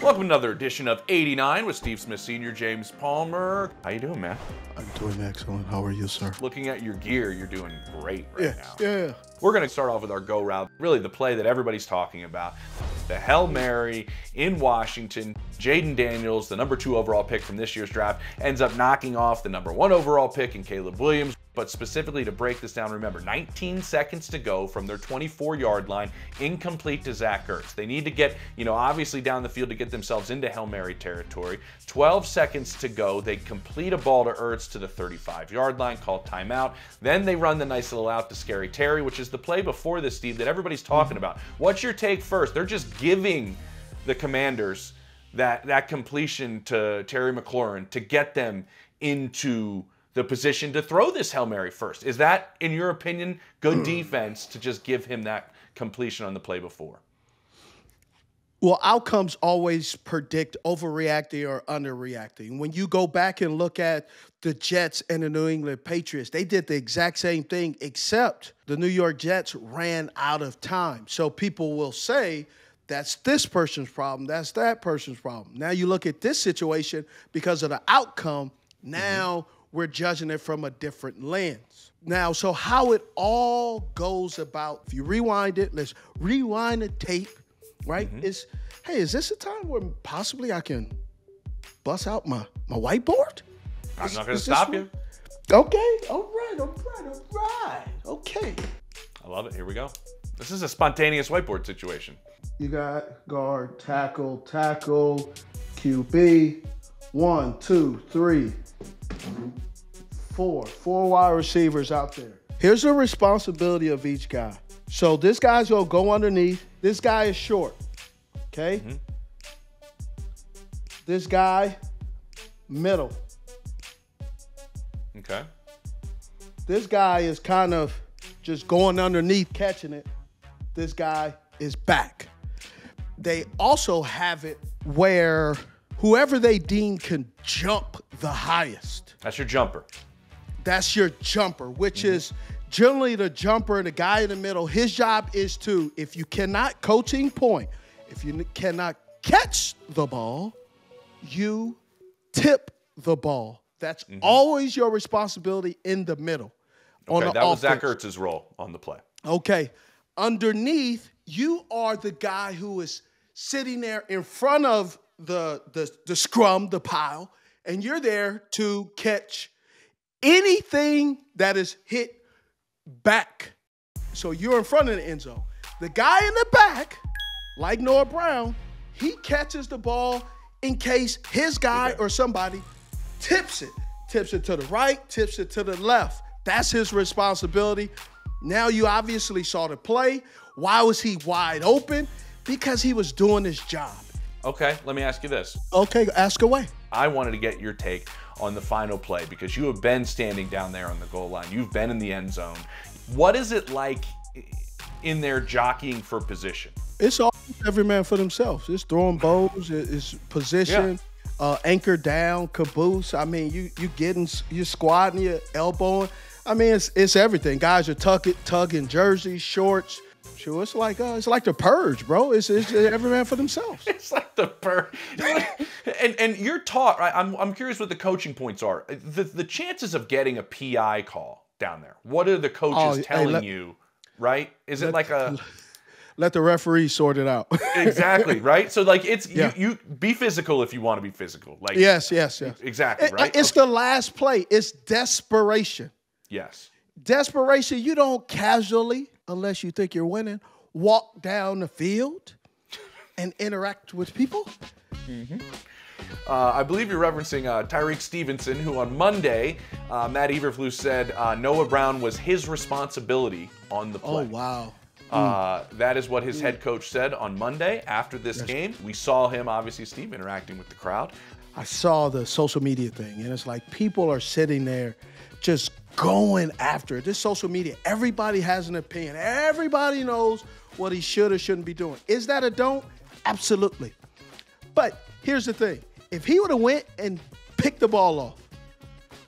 Welcome to another edition of 89 with Steve Smith Sr., James Palmer. How you doing, man? I'm doing excellent. How are you, sir? Looking at your gear, you're doing great right now. Yeah. We're going to start off with our go route, really the play that everybody's talking about. The Hail Mary in Washington. Jayden Daniels, the number 2 overall pick from this year's draft, ends up knocking off the number 1 overall pick in Caleb Williams. But specifically to break this down, remember, 19 seconds to go from their 24-yard line, incomplete to Zach Ertz. They need to get, obviously down the field to get themselves into Hail Mary territory. 12 seconds to go. They complete a ball to Ertz to the 35-yard line, called timeout. Then they run the nice little out to Scary Terry, which is the play before this, Steve, that everybody's talking about. What's your take first? They're just giving the Commanders that completion to Terry McLaurin to get them into the position to throw this Hail Mary first. Is that, in your opinion, good defense to just give him that completion on the play before? Well, outcomes always predict overreacting or underreacting. When you go back and look at the Jets and the New England Patriots, they did the exact same thing, except the New York Jets ran out of time. So people will say, that's this person's problem, that's that person's problem. Now you look at this situation, because of the outcome, now we're judging it from a different lens. Now, so how it all goes about, if you rewind it, let's rewind the tape, right? Is this a time where possibly I can bust out my whiteboard? I'm not going to stop you. Okay, all right. Okay. I love it. Here we go. This is a spontaneous whiteboard situation. You got guard, tackle, QB, 1, 2, 3, 4 wide receivers out there. Here's the responsibility of each guy. So this guy's going to go underneath. This guy is short, okay? This guy, middle. Okay. This guy is kind of just going underneath, catching it. This guy is back. They also have it where whoever they deem can jump the highest. That's your jumper. That's your jumper, which is generally the jumper, the guy in the middle. His job is to, if you cannot, coaching point, if you cannot catch the ball, you tip the ball. That's always your responsibility in the middle. Okay, that was Zach Ertz's role on the play. Okay. Underneath, you are the guy who is sitting there in front of the scrum, the pile, and you're there to catch anything that is hit back. So you're in front of the end zone. The guy in the back, like Noah Brown, he catches the ball in case his guy or somebody tips it. Tips it to the right, tips it to the left. That's his responsibility. Now you obviously saw the play. Why was he wide open? Because he was doing his job. Okay, let me ask you this. Okay, ask away. I wanted to get your take on the final play because you have been standing down there on the goal line. You've been in the end zone. What is it like in there jockeying for position? It's all every man for themselves. It's throwing bows, it's position, anchor down, caboose. I mean, you're squatting, you're elbowing. I mean, it's everything. Guys are tugging jerseys, shorts. Sure, it's like the purge, bro. It's every man for themselves. It's like the purge. and you're taught, right? I'm curious what the coaching points are. The chances of getting a PI call down there. What are the coaches telling you, right? Is it like a... Let the referee sort it out. Exactly, right? So, like, it's you be physical if you want to be physical. Like Yes. Exactly, right? It's the last play. It's desperation. Yes. Desperation, you don't casually, unless you think you're winning, walk down the field and interact with people. I believe you're referencing Tyrique Stevenson, who on Monday, Matt Eberflus said Noah Brown was his responsibility on the play. Oh, wow. That is what his head coach said on Monday after this game. We saw him, obviously, Steve, interacting with the crowd. I saw the social media thing, and it's like people are sitting there just going after it. This social media, everybody has an opinion. Everybody knows what he should or shouldn't be doing. Is that a don't? Absolutely. But here's the thing. If he would have went and picked the ball off,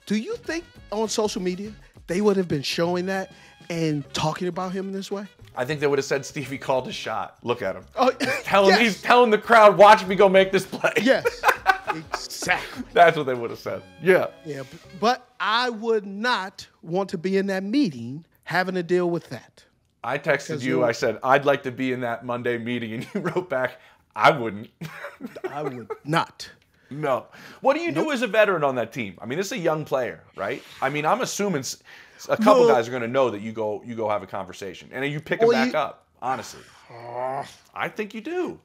do you think on social media they would have been showing that and talking about him in this way? I think they would have said Stevie called his shot. Look at him. Oh, He's telling the crowd, watch me go make this play. Yes, exactly. That's what they would have said. Yeah. Yeah, but I would not want to be in that meeting having to deal with that. I texted you. I said, I'd like to be in that Monday meeting. And you wrote back, I wouldn't. I would not. No. What do you do as a veteran on that team? I mean, this is a young player, right? I mean, I'm assuming a couple guys are going to know that you go have a conversation. And you pick them back up, honestly. I think you do.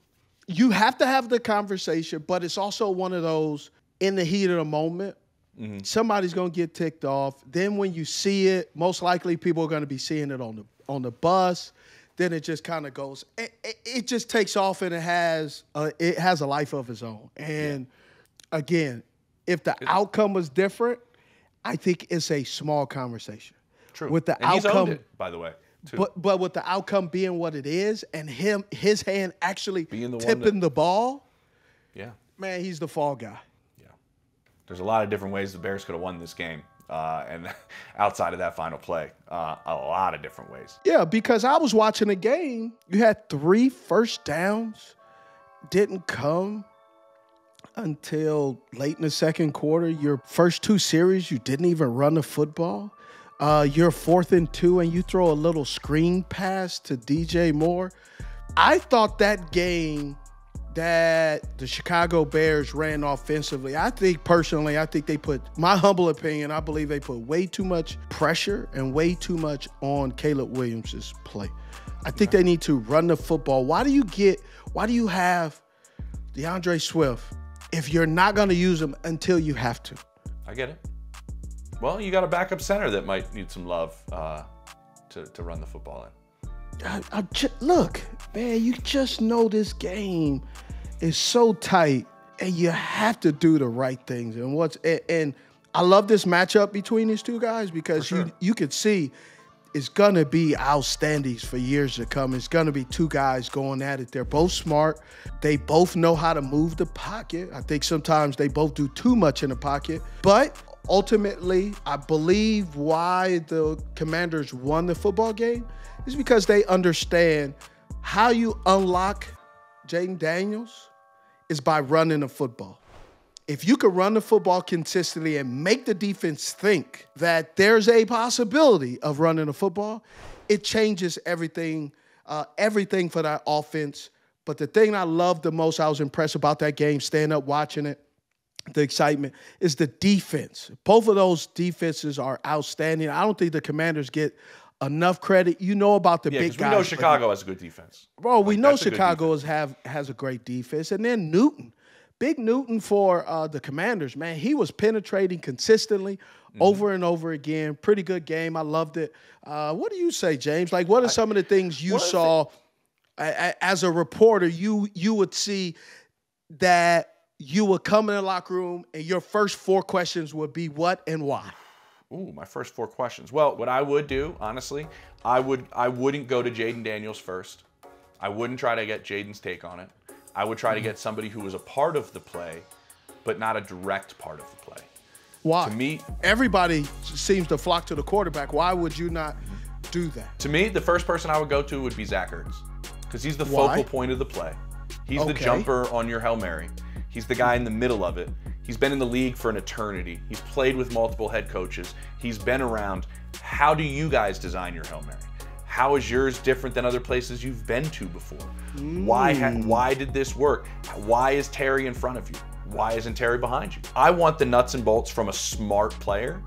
You have to have the conversation, but it's also one of those in the heat of the moment. Mm-hmm. Somebody's going to get ticked off. Then when you see it, most likely people are going to be seeing it on the bus. Then it just kind of goes. It just takes off, and it has a life of its own. And again, if the outcome was different, I think it's a small conversation. True. With the and outcome, he's owned it, by the way. Too. But with the outcome being what it is, and his hand actually being tipping the ball, man, he's the fall guy. Yeah. There's a lot of different ways the Bears could have won this game. And outside of that final play, a lot of different ways. Yeah, because I was watching the game. You had 3 first downs, didn't come until late in the second quarter. Your first 2 series, you didn't even run the football. You're 4th and 2, and you throw a little screen pass to DJ Moore. I thought that game that the Chicago Bears ran offensively, I think they put, my humble opinion, I believe they put way too much pressure and way too much on Caleb Williams' play. I think they need to run the football. Why do you have DeAndre Swift if you're not going to use him until you have to? I get it. Well, you got a backup center that might need some love to run the football in. Look, man, you just know this game is so tight, and you have to do the right things. And I love this matchup between these two guys because you could see it's gonna be outstandings for years to come. It's gonna be 2 guys going at it. They're both smart. They both know how to move the pocket. I think sometimes they both do too much in the pocket, but ultimately, I believe why the Commanders won the football game is because they understand how you unlock Jayden Daniels is by running the football. If you can run the football consistently and make the defense think that there's a possibility of running the football, it changes everything for that offense. But the thing I loved the most, I was impressed about that game, staying up watching it, the excitement, is the defense. Both of those defenses are outstanding. I don't think the Commanders get enough credit. You know about the big guys. We know Chicago has a good defense. Bro, we know Chicago has a great defense. And then Newton, big Newton for the Commanders, man. He was penetrating consistently over and over again. Pretty good game. I loved it. What do you say, James? Like, what are some of the things you saw as a reporter you would see that you would come in the locker room and your first 4 questions would be what and why? Ooh, my first 4 questions. Well, what I would do, honestly, I wouldn't go to Jayden Daniels first. I wouldn't try to get Jayden's take on it. I would try to get somebody who was a part of the play, but not a direct part of the play. Why? To me, everybody seems to flock to the quarterback. Why would you not do that? To me, the first person I would go to would be Zach Ertz, because he's the focal point of the play. He's the jumper on your Hail Mary. He's the guy in the middle of it. He's been in the league for an eternity. He's played with multiple head coaches. He's been around. How do you guys design your Hail Mary? How is yours different than other places you've been to before? Why did this work? Why is Terry in front of you? Why isn't Terry behind you? I want the nuts and bolts from a smart player,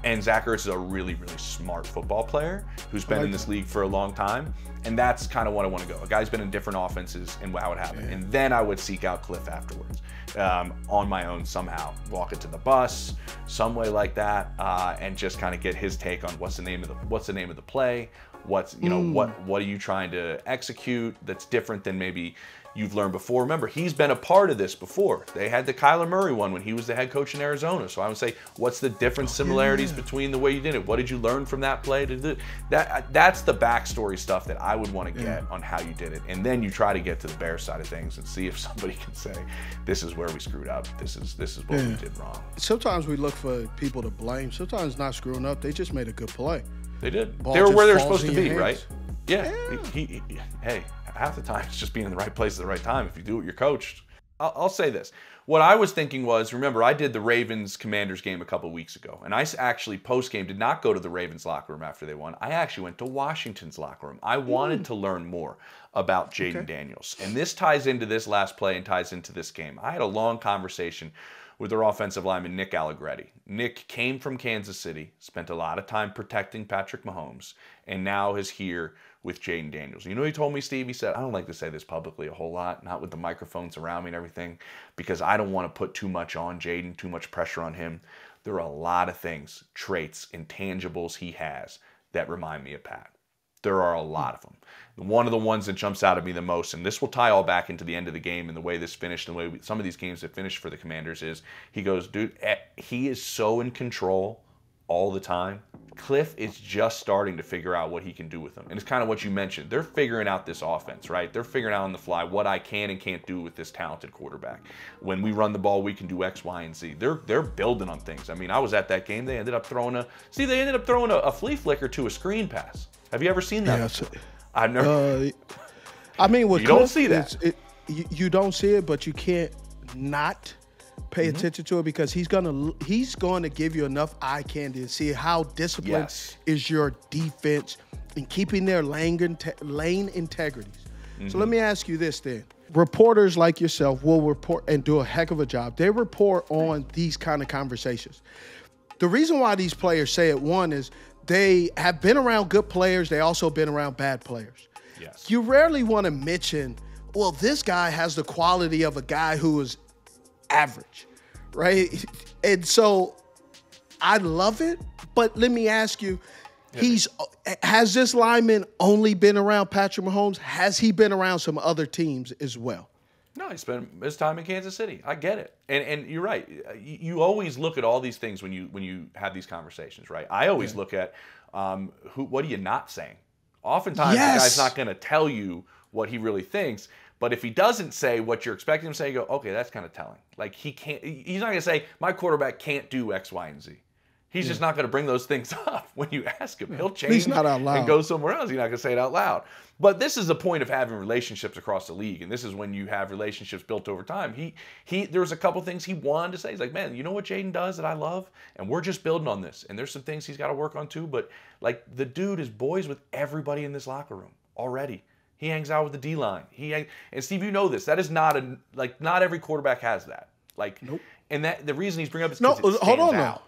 and Zach Ertz is a really, really smart football player who's been in this league for a long time, and that's kind of what I want to go. A guy's been in different offenses and how it happened, and then I would seek out Cliff afterwards on my own somehow, walk it to the bus, some way like that, and just kind of get his take on what's the name of the play. What are you trying to execute that's different than maybe you've learned before? Remember, he's been a part of this before. They had the Kyler Murray one when he was the head coach in Arizona. So I would say, what's the different similarities between the way you did it? What did you learn from that play? That's the backstory stuff that I would want to get on how you did it. And then you try to get to the Bears side of things and see if somebody can say, this is where we screwed up. This is what we did wrong. Sometimes we look for people to blame. Sometimes not screwing up. They just made a good play. They did. They were where they were supposed to be, right? Yeah, hey, half the time it's just being in the right place at the right time if you do what you're coached. I'll say this. What I was thinking was, remember, I did the Ravens-Commanders game a couple weeks ago, and I actually, post-game, did not go to the Ravens locker room after they won. I actually went to Washington's locker room. I wanted to learn more about Jayden Daniels, and this ties into this last play and ties into this game. I had a long conversation with their offensive lineman, Nick Allegretti. Nick came from Kansas City, spent a lot of time protecting Patrick Mahomes, and now is here with Jayden Daniels. You know what he told me, Steve? He said, I don't like to say this publicly a whole lot, not with the microphones around me and everything, because I don't want to put too much on Jayden, too much pressure on him. There are a lot of things, traits, intangibles he has that remind me of Pat. There are a lot of them. One of the ones that jumps out at me the most, and this will tie all back into the end of the game and the way this finished and the way some of these games have finished for the Commanders is, he goes, dude, he is so in control all the time. Cliff is just starting to figure out what he can do with them. And it's kind of what you mentioned. They're figuring out this offense, right? They're figuring out on the fly what I can and can't do with this talented quarterback. When we run the ball, we can do X, Y, and Z. They're building on things. I mean, I was at that game. They ended up throwing a flea flicker to a screen pass. Have you ever seen that? Yes. I've never. I mean, with you Cliff, don't see that. You don't see it, but you can't not pay attention to it because he's going to give you enough eye candy to see how disciplined is your defense in keeping their lane integrities. So let me ask you this then. Reporters like yourself will report and do a heck of a job. They report on these kind of conversations. The reason why these players say it, one, is they have been around good players. They also been around bad players. Yes. You rarely want to mention, well, this guy has the quality of a guy who is average, right? And so I love it, but let me ask you, has this lineman only been around Patrick Mahomes? Has he been around some other teams as well? No, he spent his time in Kansas City. I get it. And you're right. You always look at all these things when you have these conversations, right? I always look at what are you not saying? Oftentimes the guy's not going to tell you what he really thinks. But if he doesn't say what you're expecting him to say, you go, okay, that's kind of telling. Like he's not going to say, my quarterback can't do X, Y, and Z. He's just not going to bring those things up when you ask him. He'll change and go somewhere else. He's not going to say it out loud. But this is the point of having relationships across the league, and this is when you have relationships built over time. There was a couple things he wanted to say. He's like, man, you know what Jayden does that I love? And we're just building on this. And there's some things he's got to work on too. But like the dude is boys with everybody in this locker room already. He hangs out with the D-line. And Steve, you know this. That is not not every quarterback has that. Nope. And that the reason he's bringing up is because it stands out.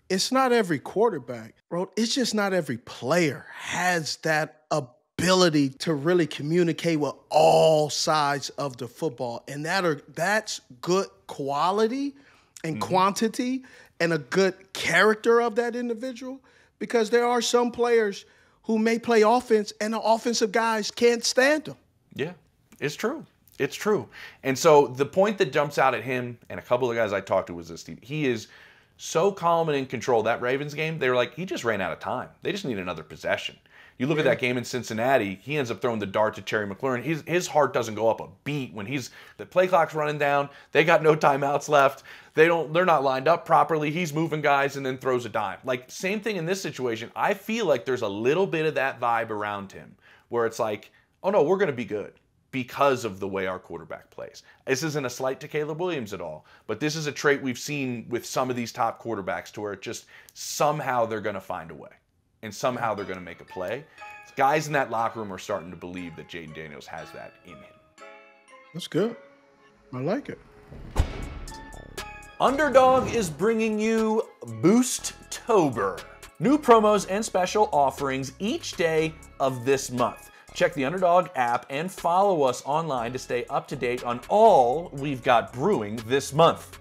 It's not every quarterback, bro. It's just not every player has that ability to really communicate with all sides of the football. And that's good quality and quantity and a good character of that individual, because there are some players who may play offense and the offensive guys can't stand them. Yeah, it's true. It's true. And so the point that jumps out at him and a couple of guys I talked to was this, Steve. He is so calm and in control. That Ravens game, they were like, he just ran out of time. They just need another possession. You look at that game in Cincinnati, he ends up throwing the dart to Terry McLaurin. His heart doesn't go up a beat when the play clock's running down. They got no timeouts left. They're not lined up properly. He's moving guys and then throws a dime. Like, same thing in this situation. I feel like there's a little bit of that vibe around him where it's like, oh no, we're going to be good because of the way our quarterback plays. This isn't a slight to Caleb Williams at all, but this is a trait we've seen with some of these top quarterbacks to where it just somehow they're going to find a way. And somehow they're going to make a play. Guys in that locker room are starting to believe that Jayden Daniels has that in him. That's good. I like it. Underdog is bringing you Boost-tober. New promos and special offerings each day of this month. Check the Underdog app and follow us online to stay up to date on all we've got brewing this month.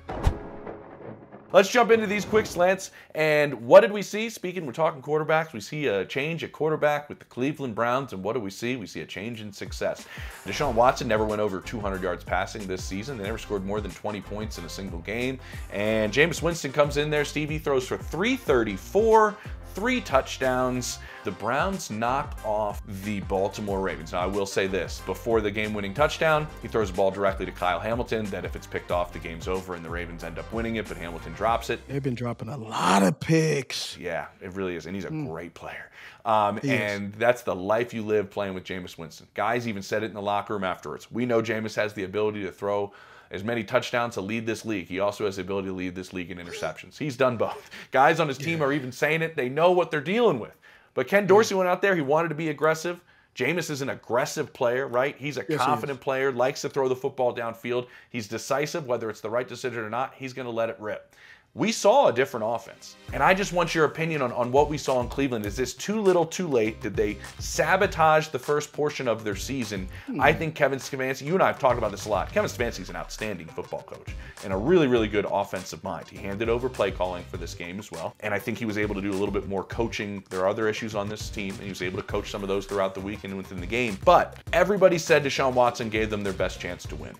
Let's jump into these quick slants. And what did we see? We're talking quarterbacks. We see a change at quarterback with the Cleveland Browns. And what do we see? We see a change in success. Deshaun Watson never went over 200 yards passing this season. They never scored more than 20 points in a single game. And Jameis Winston comes in there. Stevie throws for 334, 3 touchdowns. The Browns knocked off the Baltimore Ravens. Now, I will say this. Before the game-winning touchdown, he throws the ball directly to Kyle Hamilton, that if it's picked off, the game's over, and the Ravens end up winning it, but Hamilton drops it. They've been dropping a lot of picks. Yeah, it really is, and he's a great player. And that's the life you live playing with Jameis Winston. Guys even said it in the locker room afterwards. We know Jameis has the ability to throw as many touchdowns to lead this league. He also has the ability to lead this league in interceptions. He's done both. Guys on his team are even saying it. They know what they're dealing with. But Ken Dorsey went out there. He wanted to be aggressive. Jameis is an aggressive player, right? He's a confident player, likes to throw the football downfield. He's decisive, whether it's the right decision or not. He's going to let it rip. We saw a different offense. And I just want your opinion on what we saw in Cleveland. Is this too little, too late? Did they sabotage the first portion of their season? I think Kevin Stefanski, you and I have talked about this a lot. Kevin Stefanski is an outstanding football coach and a really, really good offensive mind. He handed over play calling for this game as well. And I think he was able to do a little bit more coaching. There are other issues on this team, and he was able to coach some of those throughout the week and within the game. But everybody said Deshaun Watson gave them their best chance to win.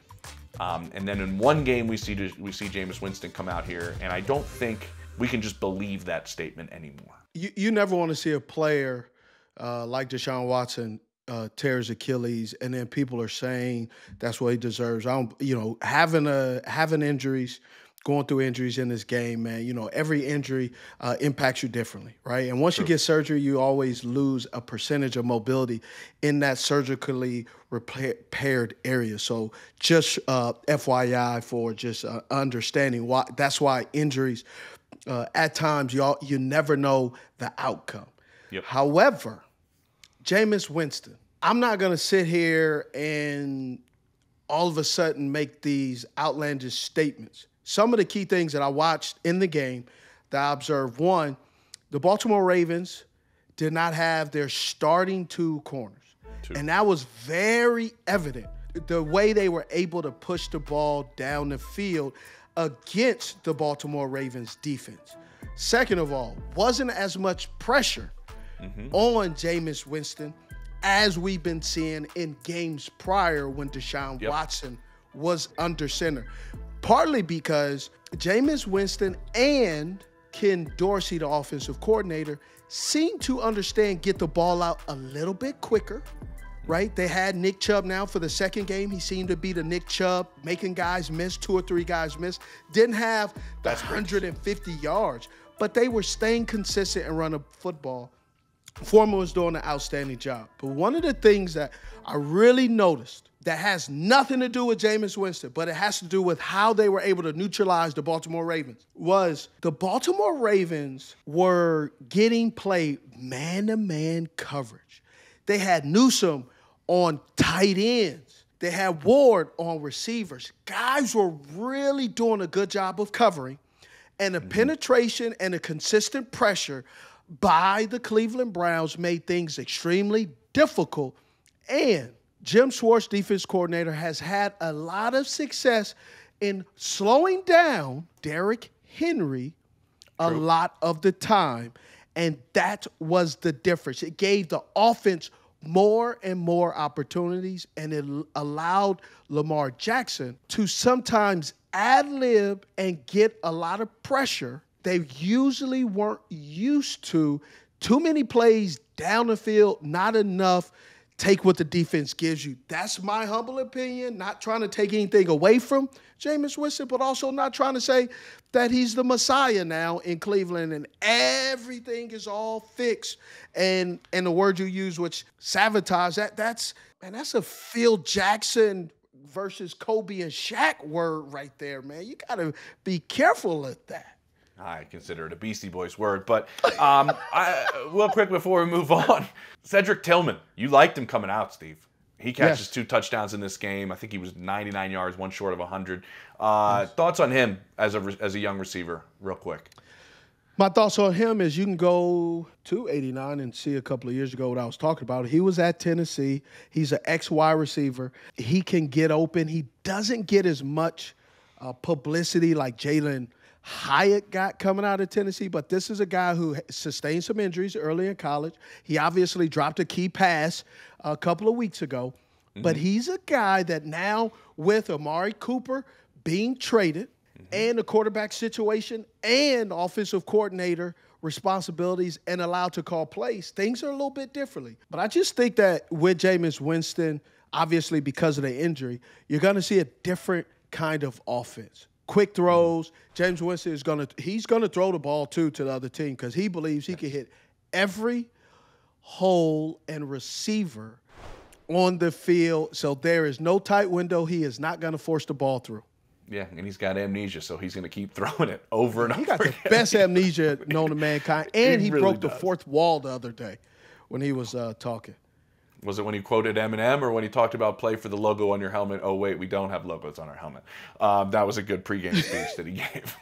And then in one game, we see Jameis Winston come out here, and I don't think we can just believe that statement anymore. You never want to see a player like Deshaun Watson tear his Achilles, and then people are saying that's what he deserves. Having injuries, going through injuries in this game, man, every injury impacts you differently, right? And once you get surgery, you always lose a percentage of mobility in that surgically repaired area. So just FYI for just understanding why. That's why injuries, at times, you never know the outcome. Yep. However, Jameis Winston, I'm not going to sit here and all of a sudden make these outlandish statements. Some of the key things that I watched in the game that I observed: one, the Baltimore Ravens did not have their starting 2 corners. And that was very evident, the way they were able to push the ball down the field against the Baltimore Ravens defense. Second of all, wasn't as much pressure on Jameis Winston as we've been seeing in games prior when Deshaun Watson was under center. Partly because Jameis Winston and Ken Dorsey, the offensive coordinator, seem to understand get the ball out a little bit quicker, right? They had Nick Chubb now for the second game. He seemed to be the Nick Chubb, making guys miss, 2 or 3 guys miss. Didn't have the 150 yards, but they were staying consistent and running football. Foreman was doing an outstanding job. But one of the things that I really noticed that has nothing to do with Jameis Winston, but it has to do with how they were able to neutralize the Baltimore Ravens, was the Baltimore Ravens were getting played man-to-man coverage. They had Newsome on tight ends. They had Ward on receivers. Guys were really doing a good job of covering, and the penetration and the consistent pressure by the Cleveland Browns made things extremely difficult. And Jim Schwartz, defense coordinator, has had a lot of success in slowing down Derrick Henry a lot of the time. And that was the difference. It gave the offense more and more opportunities, and it allowed Lamar Jackson to sometimes ad-lib and get a lot of pressure they usually weren't used to. Too many plays down the field, not enough. Take what the defense gives you. That's my humble opinion, not trying to take anything away from Jameis Winston, but also not trying to say that he's the Messiah now in Cleveland and everything is all fixed. And the word you use, which sabotage, that's a Phil Jackson versus Kobe and Shaq word right there, man. You got to be careful of that. I consider it a Beastie Boys word, but real quick before we move on, Cedric Tillman, you liked him coming out, Steve. He catches 2 touchdowns in this game. I think he was 99 yards, 1 short of 100. Thoughts on him as a young receiver, real quick? My thoughts on him is you can go to 89 and see a couple of years ago what I was talking about. He was at Tennessee. He's an XY receiver. He can get open. He doesn't get as much publicity like Jalen Hyatt got coming out of Tennessee, but this is a guy who sustained some injuries early in college. He obviously dropped a key pass a couple of weeks ago, but he's a guy that now, with Amari Cooper being traded and the quarterback situation and offensive coordinator responsibilities and allowed to call plays, things are a little bit differently. But I just think that with Jameis Winston, obviously because of the injury, you're going to see a different kind of offense. Quick throws. Jameis Winston is he's going to throw the ball too to the other team because he believes he can hit every hole and receiver on the field. So there is no tight window he is not going to force the ball through. Yeah, and he's got amnesia, so he's going to keep throwing it over and over again. He got the best amnesia known to mankind, and he really broke the fourth wall the other day when he was talking. Was it when he quoted Eminem or when he talked about play for the logo on your helmet? Oh, wait, we don't have logos on our helmet. That was a good pregame speech that he gave.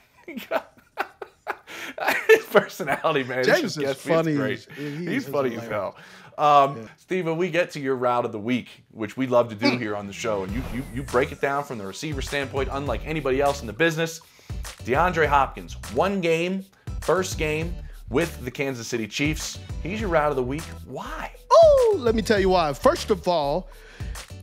His personality, man, James is funny. Great. He's funny as hell. Steven, we get to your route of the week, which we love to do here on the show, and you break it down from the receiver standpoint, unlike anybody else in the business. DeAndre Hopkins, first game with the Kansas City Chiefs. He's your route of the week. Why? Oh, let me tell you why. First of all,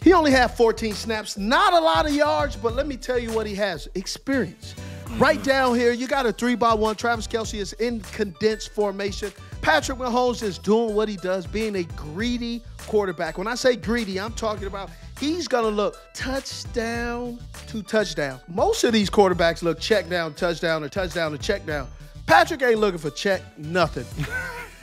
he only had 14 snaps. Not a lot of yards, but let me tell you what he has. Experience. Right down here, you got a 3-by-1. Travis Kelce is in condensed formation. Patrick Mahomes is doing what he does, being a greedy quarterback. When I say greedy, I'm talking about he's going to look touchdown to touchdown. Most of these quarterbacks look check down, touchdown, or touchdown to check down. Patrick ain't looking for check, nothing.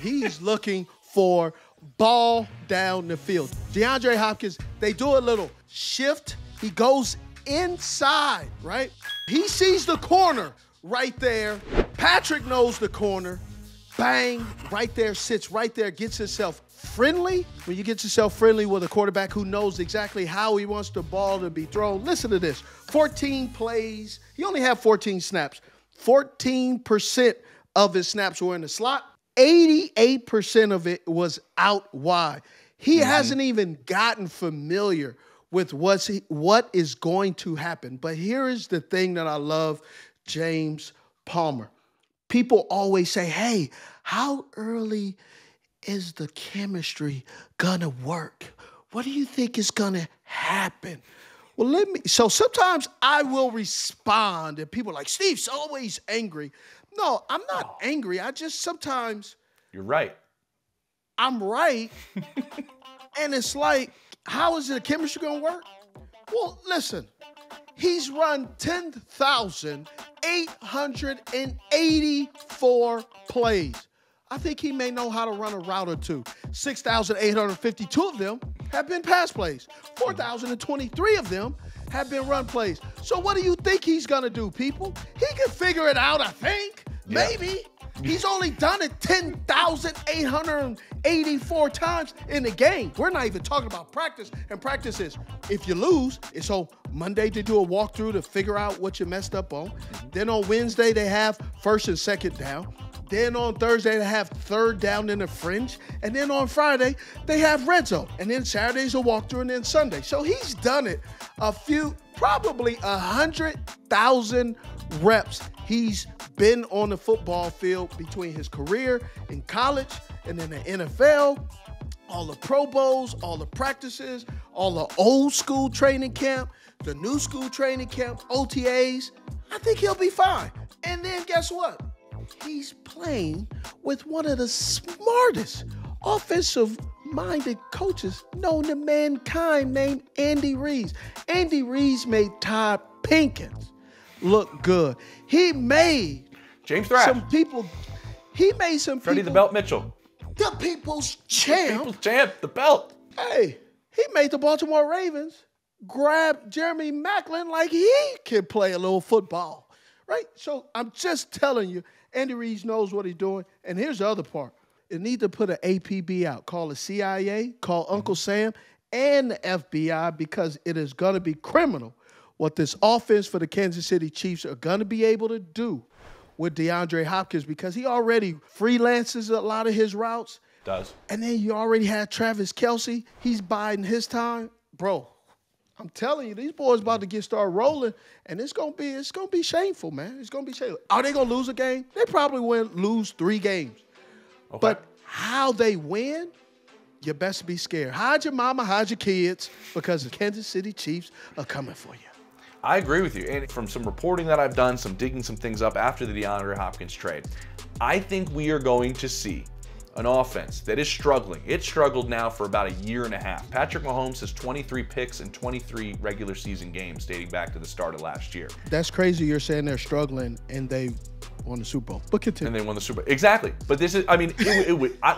He's looking for ball down the field. DeAndre Hopkins, they do a little shift. He goes inside, right? He sees the corner right there. Patrick knows the corner. Bang, right there, sits right there, gets himself friendly. When you get yourself friendly with a quarterback who knows exactly how he wants the ball to be thrown, listen to this. 14 plays. He only had 14 snaps. 14% of his snaps were in the slot. 88% of it was out wide. He hasn't even gotten familiar with what is going to happen. But here is the thing that I love, James Palmer. People always say, hey, how early is the chemistry gonna work? What do you think is gonna happen? Well, so sometimes I will respond and people are like, Steve's always angry. No, I'm not angry. I just sometimes. You're right. I'm right. And it's like, how is the chemistry gonna work? Well, listen, he's run 10,884 plays. I think he may know how to run a route or two. 6,852 of them have been pass plays. 4,023 of them have been run plays. So what do you think he's going to do, people? He can figure it out, I think. Yeah. Maybe. He's only done it 10,884 times in the game. We're not even talking about practice. And practice is, if you lose, it's on Monday to do a walkthrough to figure out what you messed up on. Then on Wednesday, they have first and second down. Then on Thursday, they have third down in the fringe. And then on Friday, they have red zone. And then Saturday's a walkthrough, and then Sunday. So he's done it probably 100,000 reps. He's been on the football field between his career in college and then the NFL, all the Pro Bowls, all the practices, all the old school training camp, the new school training camp, OTAs. I think he'll be fine. And then guess what? He's playing with one of the smartest offensive-minded coaches known to mankind named Andy Reid. Andy Reid made Todd Pinkins look good. He made James Thrash. He made some Freddie people. the Belt Mitchell. The people's champ. The people's champ, the belt. Hey, he made the Baltimore Ravens grab Jeremy Maclin like he can play a little football, right? So I'm just telling you, Andy Reid knows what he's doing. And here's the other part. You need to put an APB out. Call the CIA, call Uncle Sam, and the FBI because it is going to be criminal what this offense for the Kansas City Chiefs are going to be able to do with DeAndre Hopkins because he already freelances a lot of his routes. Does. And then you already had Travis Kelce. He's biding his time. Bro, I'm telling you, these boys about to start rolling, and it's gonna be shameful, man. It's gonna be shameful. Are they gonna lose a game? They probably lose 3 games. Okay. But how they win, you best be scared. Hide your mama, hide your kids, because the Kansas City Chiefs are coming for you. I agree with you. And from some reporting that I've done, some digging some things up after the DeAndre Hopkins trade, I think we are going to see an offense that is struggling. It's struggled now for about a year and a half. Patrick Mahomes has 23 picks in 23 regular season games dating back to the start of last year. That's crazy you're saying they're struggling and they won the Super Bowl. But continue. And they won the Super Bowl. Exactly. But this is, I mean,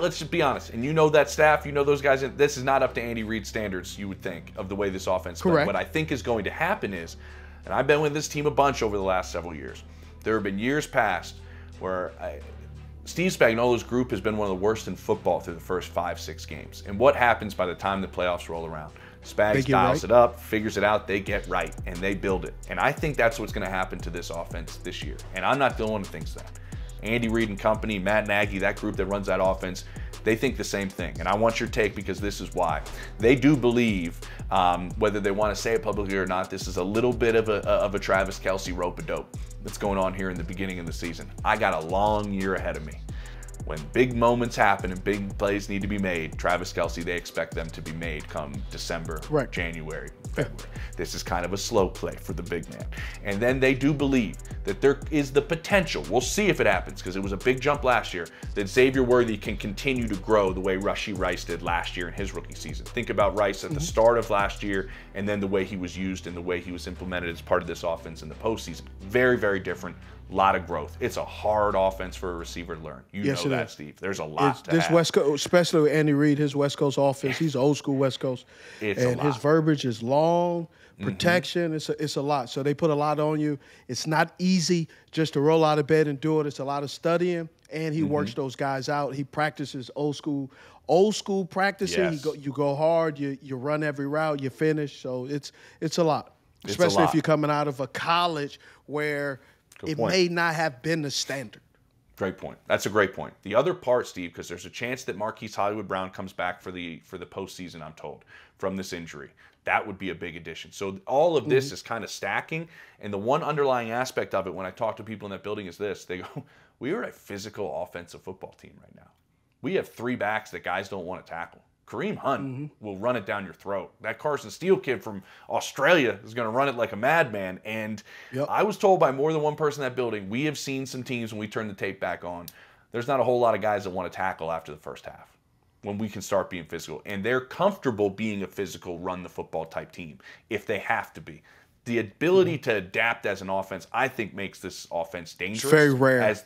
let's just be honest. And you know that staff, you know those guys. This is not up to Andy Reid's standards, you would think, of the way this offense Correct. Done. What I think is going to happen is, and I've been with this team a bunch over the last several years, there have been years past where Steve Spagnuolo's group has been one of the worst in football through the first 5-6 games. And what happens by the time the playoffs roll around? Spags dials it up, figures it out, they get right, and they build it. And I think that's what's going to happen to this offense this year. And I'm not the only one who thinks that. Andy Reid and company, Matt Nagy, that group that runs that offense, they think the same thing. And I want your take because this is why. They do believe, whether they want to say it publicly or not, this is a little bit of a Travis Kelce rope-a-dope that's going on here in the beginning of the season. I got a long year ahead of me. When big moments happen and big plays need to be made, Travis Kelce, they expect them to be made come December, January, February. This is kind of a slow play for the big man. And then they do believe that there is the potential, we'll see if it happens because it was a big jump last year, that Xavier Worthy can continue to grow the way Rashee Rice did last year in his rookie season. Think about Rice at the start of last year and then the way he was used and the way he was implemented as part of this offense in the postseason. Very, very different. Lot of growth. It's a hard offense for a receiver to learn. You know that, Steve. There's a lot to this have. West Coast, especially with Andy Reid, his West Coast offense, he's old school West Coast. And his verbiage is long, protection, it's a lot. So they put a lot on you. It's not easy just to roll out of bed and do it. It's a lot of studying, and he works those guys out. He practices old school practicing. Yes. You go hard, you run every route, you finish. So it's a lot, especially if you're coming out of a college where it may not have been the standard. Great point. That's a great point. The other part, Steve, because there's a chance that Marquise Hollywood Brown comes back for the postseason, I'm told, from this injury. That would be a big addition. So all of this is kind of stacking. And the one underlying aspect of it when I talk to people in that building is this. They go, we are a physical offensive football team right now. We have 3 backs that guys don't want to tackle. Kareem Hunt will run it down your throat. That Carson Steele kid from Australia is going to run it like a madman. And I was told by more than one person in that building, we have seen some teams when we turn the tape back on, there's not a whole lot of guys that want to tackle after the first half when we can start being physical. And they're comfortable being a physical, run the football type team if they have to be. The ability to adapt as an offense, I think, makes this offense dangerous. It's very rare. As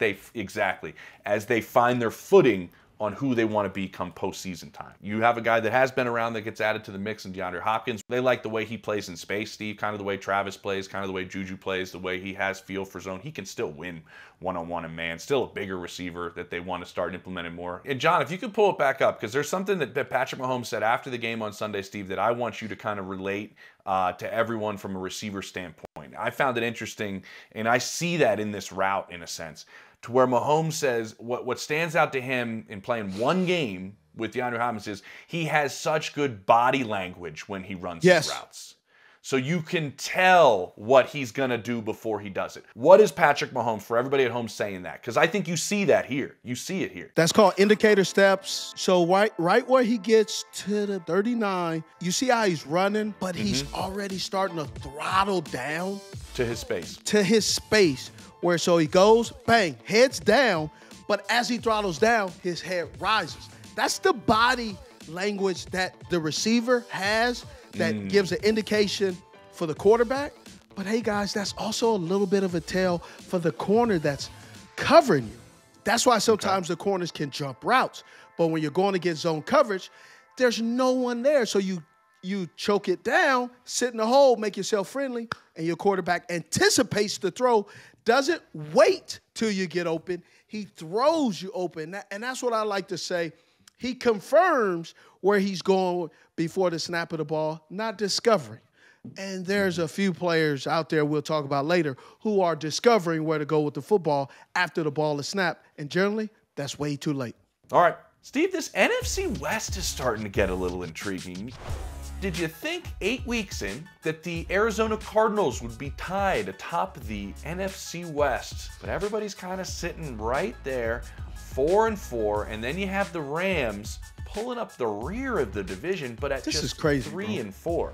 they find their footing on who they want to be come postseason time. You have a guy that has been around that gets added to the mix in DeAndre Hopkins. They like the way he plays in space, Steve, kind of the way Travis plays, kind of the way Juju plays, the way he has feel for zone. He can still win one-on-one and man. Still a bigger receiver that they want to start implementing more. And John, if you could pull it back up, because there's something that Patrick Mahomes said after the game on Sunday, Steve, that I want you to kind of relate to everyone from a receiver standpoint. I found it interesting, and I see that in this route in a sense, to where Mahomes says what stands out to him in playing one game with DeAndre Hopkins is he has such good body language when he runs his routes. So you can tell what he's going to do before he does it. What is Patrick Mahomes, for everybody at home, saying that? Because I think you see that here. You see it here. That's called indicator steps. So right where he gets to the 39, you see how he's running, but he's already starting to throttle down. To his space. To his space. Where so he goes, bang, heads down, but as he throttles down, his head rises. That's the body language that the receiver has that gives an indication for the quarterback. But hey, guys, that's also a little bit of a tell for the corner that's covering you. That's why sometimes the corners can jump routes. But when you're going against zone coverage, there's no one there. So you choke it down, sit in the hole, make yourself friendly, and your quarterback anticipates the throw, doesn't wait till you get open. He throws you open. And that's what I like to say. He confirms where he's going before the snap of the ball, not discovering. And there's a few players out there we'll talk about later who are discovering where to go with the football after the ball is snapped. And generally, that's way too late. All right. Steve, this NFC West is starting to get a little intriguing. Did you think 8 weeks in that the Arizona Cardinals would be tied atop the NFC West? But everybody's kind of sitting right there, 4-4, and then you have the Rams pulling up the rear of the division, but at just 3-4.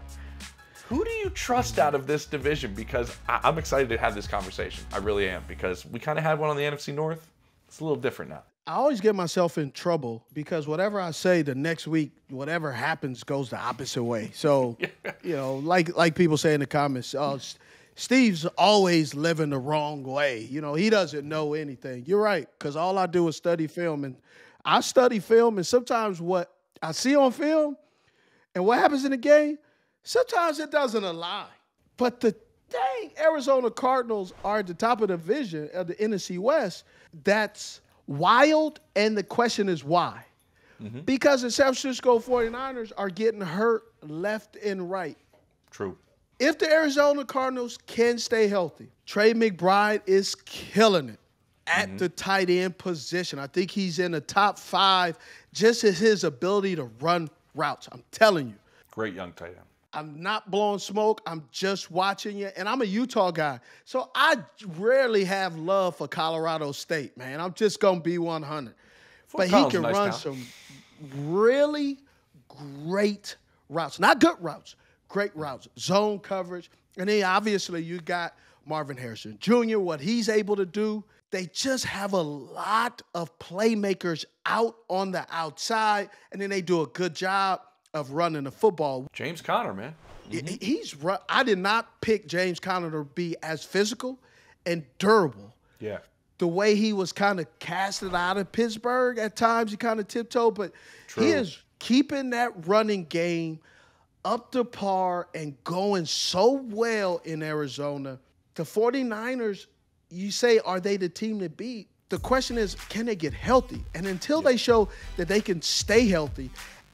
Who do you trust out of this division? Because I'm excited to have this conversation. I really am, because we kind of had one on the NFC North. It's a little different now. I always get myself in trouble because whatever I say the next week, whatever happens goes the opposite way. So, you know, like people say in the comments, Steve's always living the wrong way. You know, he doesn't know anything. You're right, because all I do is study film. And I study film, and sometimes what I see on film and what happens in the game, sometimes it doesn't align. But the dang Arizona Cardinals are at the top of the division of the NFC West. That's wild, and the question is why. Because the San Francisco 49ers are getting hurt left and right. True. If the Arizona Cardinals can stay healthy, Trey McBride is killing it at the tight end position. I think he's in the top 5 just as his ability to run routes. I'm telling you. Great young tight end. I'm not blowing smoke. I'm just watching you. And I'm a Utah guy. So I rarely have love for Colorado State, man. I'm just going to be 100. But he can run some really great routes. Not good routes. Great routes. Zone coverage. And then obviously you got Marvin Harrison Jr., what he's able to do. They just have a lot of playmakers out on the outside. And then they do a good job of running the football. James Conner, man. I did not pick James Conner to be as physical and durable. Yeah. The way he was kind of casted out of Pittsburgh at times, he kind of tiptoed, but he is keeping that running game up to par and going so well in Arizona. The 49ers, you say, are they the team to beat? The question is, can they get healthy? And until they show that they can stay healthy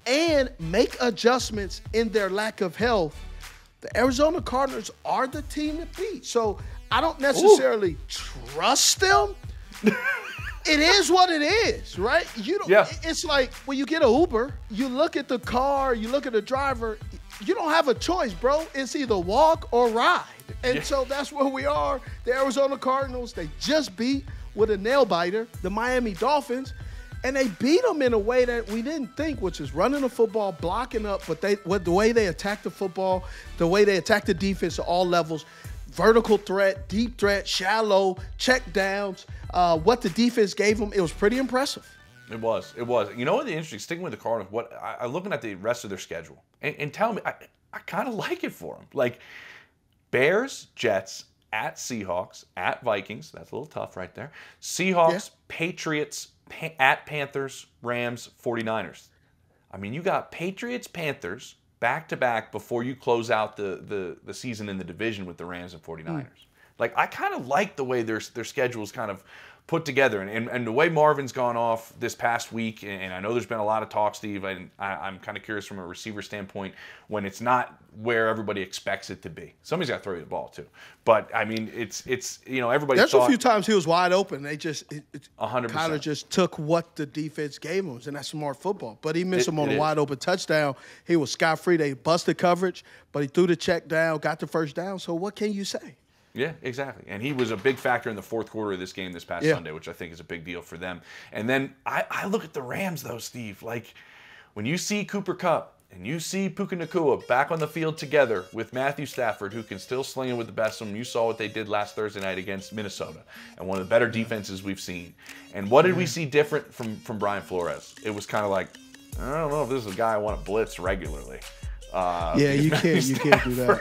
and make adjustments in their lack of health, the Arizona Cardinals are the team to beat. So I don't necessarily trust them. It is what it is, right? You don't. It's like when you get an Uber, you look at the car, you look at the driver, you don't have a choice, bro. It's either walk or ride. And so that's where we are. The Arizona Cardinals, they just beat with a nail biter the Miami Dolphins. And they beat them in a way that we didn't think, which is running the football, blocking up, but the way they attack the football, the way they attack the defense at all levels, vertical threat, deep threat, shallow, check downs, what the defense gave them, it was pretty impressive. It was. You know what the interesting, sticking with the Cardinals, I'm looking at the rest of their schedule, and tell me, I kind of like it for them. Like, Bears, Jets, at Seahawks, at Vikings, that's a little tough right there, Seahawks, Patriots, at Panthers, Rams, 49ers. I mean, you got Patriots, Panthers back-to-back before you close out the season in the division with the Rams and 49ers. Like, I kind of like the way their schedule's kind of put together. And the way Marvin's gone off this past week, and I know there's been a lot of talk, Steve, and I'm kind of curious from a receiver standpoint when it's not where everybody expects it to be. Somebody's got to throw you the ball, too. But, I mean, it's you know, everybody There's a few times he was wide open. They just 100%. kind of just took what the defense gave him, and that's smart football. But he missed him on a wide open touchdown. He was scot-free. They busted coverage, but he threw the check down, got the first down. So what can you say? Yeah, exactly. And he was a big factor in the fourth quarter of this game this past Sunday, which I think is a big deal for them. And then I look at the Rams, though, Steve. Like, when you see Cooper Kupp and you see Puka Nacua back on the field together with Matthew Stafford, who can still sling it with the best of them, you saw what they did last Thursday night against Minnesota, and one of the better defenses we've seen. And what did we see different from Brian Flores? It was kind of like, I don't know if this is a guy I want to blitz regularly. You can't do that.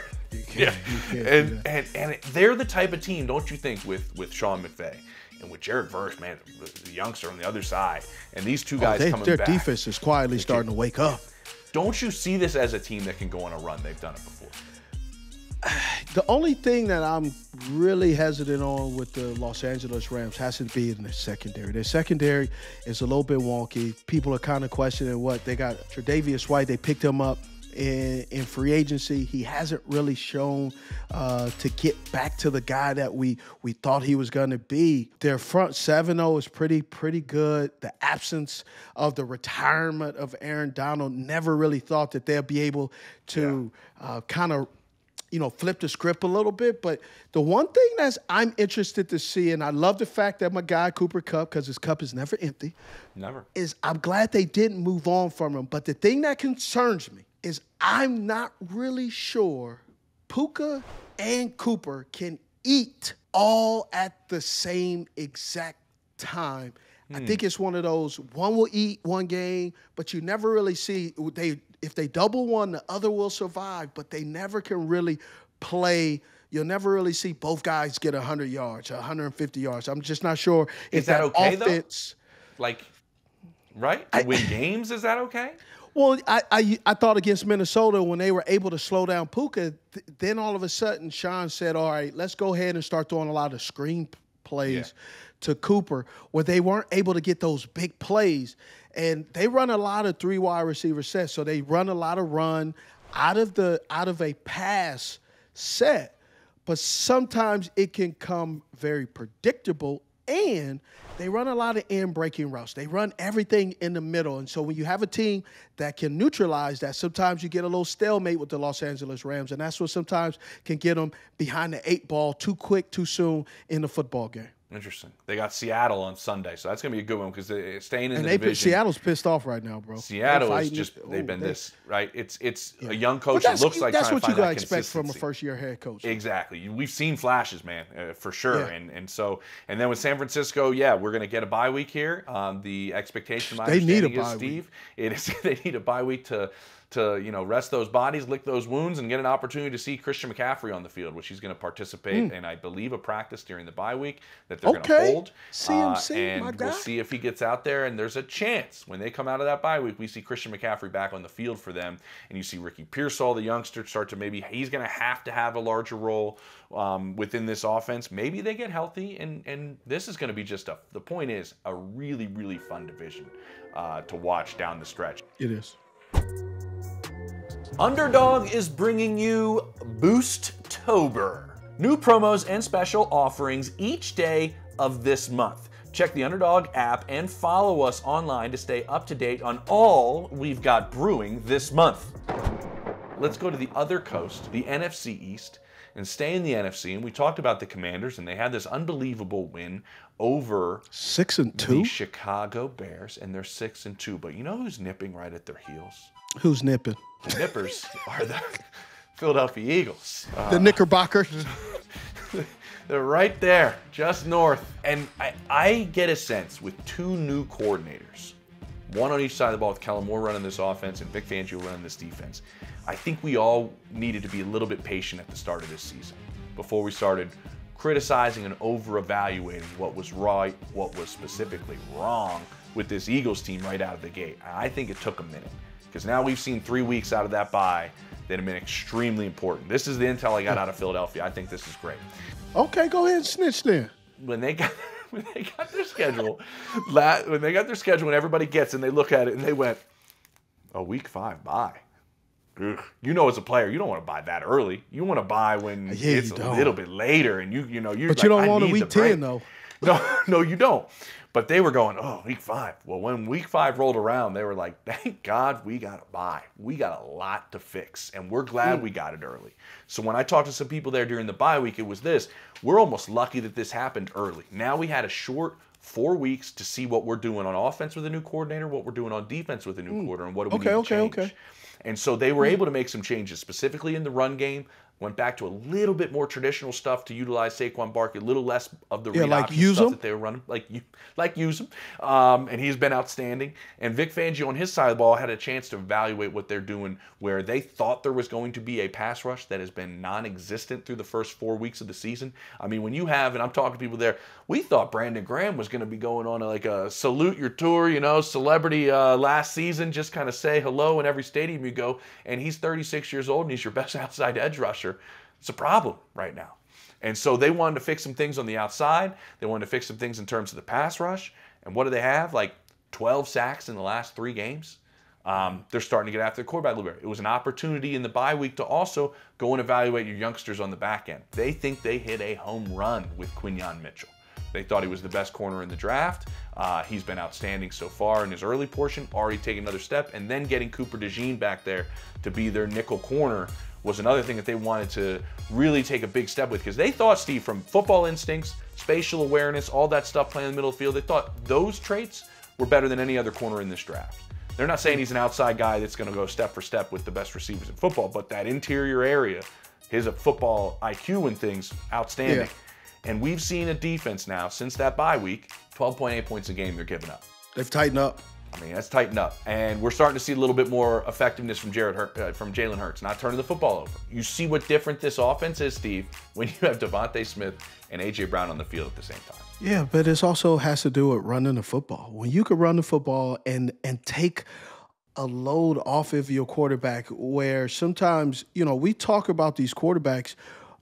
And they're the type of team, don't you think, with Sean McVay and with Jared Verse, man, the youngster on the other side, and these two guys coming back. Their defense is quietly starting to wake up. Don't you see this as a team that can go on a run? They've done it before. The only thing that I'm really hesitant on with the Los Angeles Rams has to be in their secondary. Their secondary is a little bit wonky. People are kind of questioning what they got. Tre'Davious White, they picked him up in free agency. He hasn't really shown to get back to the guy that we thought he was going to be. Their front seven, though, is pretty good. The absence of the retirement of Aaron Donald, never really thought that they'll be able to kind of flip the script a little bit. But the one thing I'm interested to see, and I love the fact that my guy Cooper Kupp, because his cup is never empty, is I'm glad they didn't move on from him. But the thing that concerns me is I'm not really sure Puka and Cooper can eat all at the same exact time. I think it's one of those, one will eat one game, but you never really see, if they double one, the other will survive, but they never can really play. You'll never really see both guys get 100 yards, 150 yards. I'm just not sure if that okay, offense. Though? Like, right? To win games, is that okay? Well, I thought against Minnesota when they were able to slow down Puka, then all of a sudden Sean said, all right, let's go ahead and start throwing a lot of screen plays to Cooper, where they weren't able to get those big plays. And they run a lot of 3 wide receiver sets, so they run a lot of run out of a pass set. But sometimes it can come very predictable, and they run a lot of in-breaking routes. They run everything in the middle. And so when you have a team that can neutralize that, sometimes you get a little stalemate with the Los Angeles Rams, and that's what sometimes can get them behind the 8 ball too quick, too soon in the football game. Interesting. They got Seattle on Sunday, so that's going to be a good one because they're staying in the division. Seattle's pissed off right now, bro. Seattle is just, they've been this, right? It's a young coach that looks like that's trying to what you find got to that expect from a consistency. first-year head coach. Exactly. We've seen flashes, man, for sure. Yeah. And then with San Francisco, we're going to get a bye week here. The expectation, my They need a understanding is, bye Steve, it is they need a bye week to rest those bodies, lick those wounds, and get an opportunity to see Christian McCaffrey on the field, which he's going to participate in, I believe, a practice during the bye week that they're going to hold. CMC, and my guy. we'll see if he gets out there, and there's a chance when they come out of that bye week, we see Christian McCaffrey back on the field for them, and you see Ricky Pearsall, the youngster, start to he's going to have a larger role within this offense. Maybe they get healthy, and this is going to be the point is, a really, really fun division to watch down the stretch. It is. Underdog is bringing you Boost-tober. New promos and special offerings each day of this month. Check the Underdog app and follow us online to stay up to date on all we've got brewing this month. Let's go to the other coast, the NFC East, and stay in the NFC. And we talked about the Commanders, and they had this unbelievable win over 6-2. the Chicago Bears, and they're 6-2. But you know who's nipping right at their heels? Who's nipping? The nippers are the Philadelphia Eagles. The Knickerbockers. They're right there, just north. And I get a sense with 2 new coordinators, one on each side of the ball, with Kellen Moore running this offense and Vic Fangio running this defense. I think we all needed to be a little bit patient at the start of this season before we started criticizing and over-evaluating what was right, what was specifically wrong with this Eagles team right out of the gate. I think it took a minute, because now we've seen 3 weeks out of that bye that have been extremely important. This is the intel I got out of Philadelphia. I think this is great. Okay, go ahead and snitch then. When they got their schedule, when everybody gets and they look at it and they went, "Oh, week 5 bye." Ugh. You know, as a player, you don't want to buy that early. You want to buy when it's a little bit later, and you're. But like, you don't want a week 10 though. No, you don't. But they were going, oh, week 5. Well, when week 5 rolled around, they were like, thank God we got a bye. We got a lot to fix, and we're glad we got it early. So when I talked to some people there during the bye week, it was this. We're almost lucky that this happened early. Now we had a short 4 weeks to see what we're doing on offense with a new coordinator, what we're doing on defense with a new coordinator, and what do we need to change. Okay. And so they were able to make some changes, specifically in the run game. Went back to a little bit more traditional stuff to utilize Saquon Barkley, a little less of the read option stuff that they were running, like use him. And he's been outstanding. And Vic Fangio on his side of the ball had a chance to evaluate what they're doing, where they thought there was going to be a pass rush that has been non-existent through the first 4 weeks of the season. I mean, when you have, and I'm talking to people there, we thought Brandon Graham was going to be going on a salute your tour, celebrity last season, just kind of say hello in every stadium you go. And he's 36 years old and he's your best outside edge rusher. It's a problem right now. And so they wanted to fix some things on the outside. They wanted to fix some things in terms of the pass rush. And what do they have? Like 12 sacks in the last 3 games. They're starting to get after the quarterback a little bit. It was an opportunity in the bye week to also go and evaluate your youngsters on the back end. They think they hit a home run with Quinyon Mitchell. They thought he was the best corner in the draft. He's been outstanding so far in his early portion, already taking another step. And then getting Cooper DeJean back there to be their nickel corner was another thing that they wanted to really take a big step with, because they thought, Steve, from football instincts, spatial awareness, all that stuff playing in the middle of the field, they thought those traits were better than any other corner in this draft. They're not saying he's an outside guy that's going to go step for step with the best receivers in football, but that interior area, his football IQ and things, outstanding. Yeah. And we've seen a defense now, since that bye week, 12.8 points a game they're giving up. They've tightened up. I mean, that's tightened up. And we're starting to see a little bit more effectiveness from Jalen Hurts, not turning the football over. You see what different this offense is, Steve, when you have Devontae Smith and A.J. Brown on the field at the same time. Yeah, but it also has to do with running the football. When you can run the football and take a load off of your quarterback, where sometimes, you know, we talk about these quarterbacks,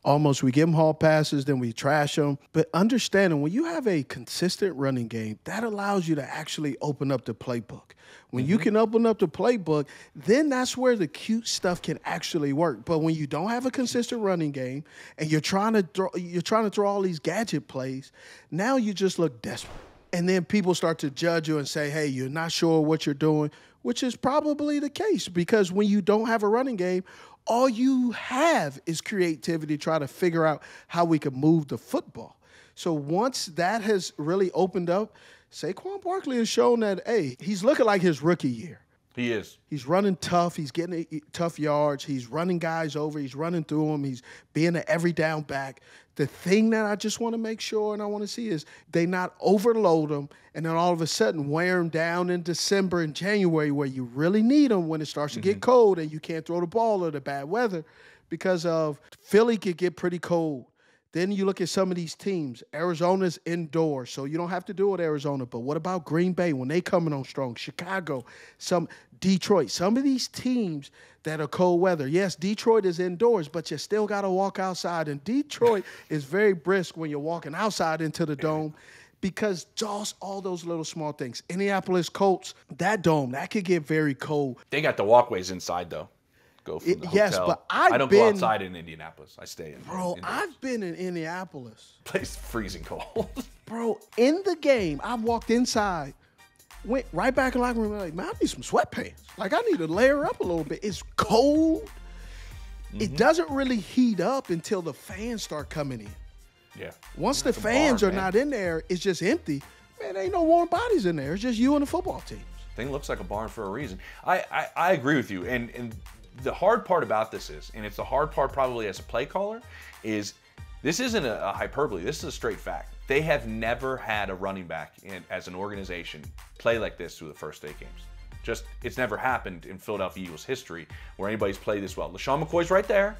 almost we give them hall passes, then we trash them. But understanding when you have a consistent running game, that allows you to actually open up the playbook. When you can open up the playbook, then that's where the cute stuff can actually work. But when you don't have a consistent running game and you're trying to throw all these gadget plays, now you just look desperate. And then people start to judge you and say, hey, you're not sure what you're doing, which is probably the case, because when you don't have a running game, all you have is creativity to try to figure out how we can move the football. So once that has really opened up, Saquon Barkley has shown that, hey, he's looking like his rookie year. He is. He's running tough. He's getting tough yards. He's running guys over. He's running through them. He's being an every down back. The thing that I just want to make sure and I want to see is they not overload him and then all of a sudden wear him down in December and January where you really need him when it starts to get cold and you can't throw the ball or the bad weather, because of Philly could get pretty cold. Then you look at some of these teams. Arizona's indoors, so you don't have to do it, Arizona. But what about Green Bay when they coming on strong? Chicago, some Detroit. Some of these teams that are cold weather. Yes, Detroit is indoors, but you still got to walk outside. And Detroit is very brisk when you're walking outside into the dome, because just all those little small things. Indianapolis Colts, that dome, that could get very cold. They got the walkways inside, though. Go from the yes, hotel. but I don't go outside in Indianapolis. I stay in. Bro, indoors. I've been in Indianapolis. Place freezing cold. Bro, in the game, I walked inside, went right back in the locker room, like, man, I need some sweatpants. Like, I need to layer up a little bit. It's cold. It doesn't really heat up until the fans start coming in. Yeah. Once the fans are not in there, it's just empty. Man, there ain't no warm bodies in there. It's just you and the football team. Thing looks like a barn for a reason. I agree with you. And the hard part about this is, and it's the hard part probably as a play caller, is this isn't a hyperbole. This is a straight fact. They have never had a running back as an organization play like this through the first 8 games. It's never happened in Philadelphia Eagles history where anybody's played this well. LaShawn McCoy's right there.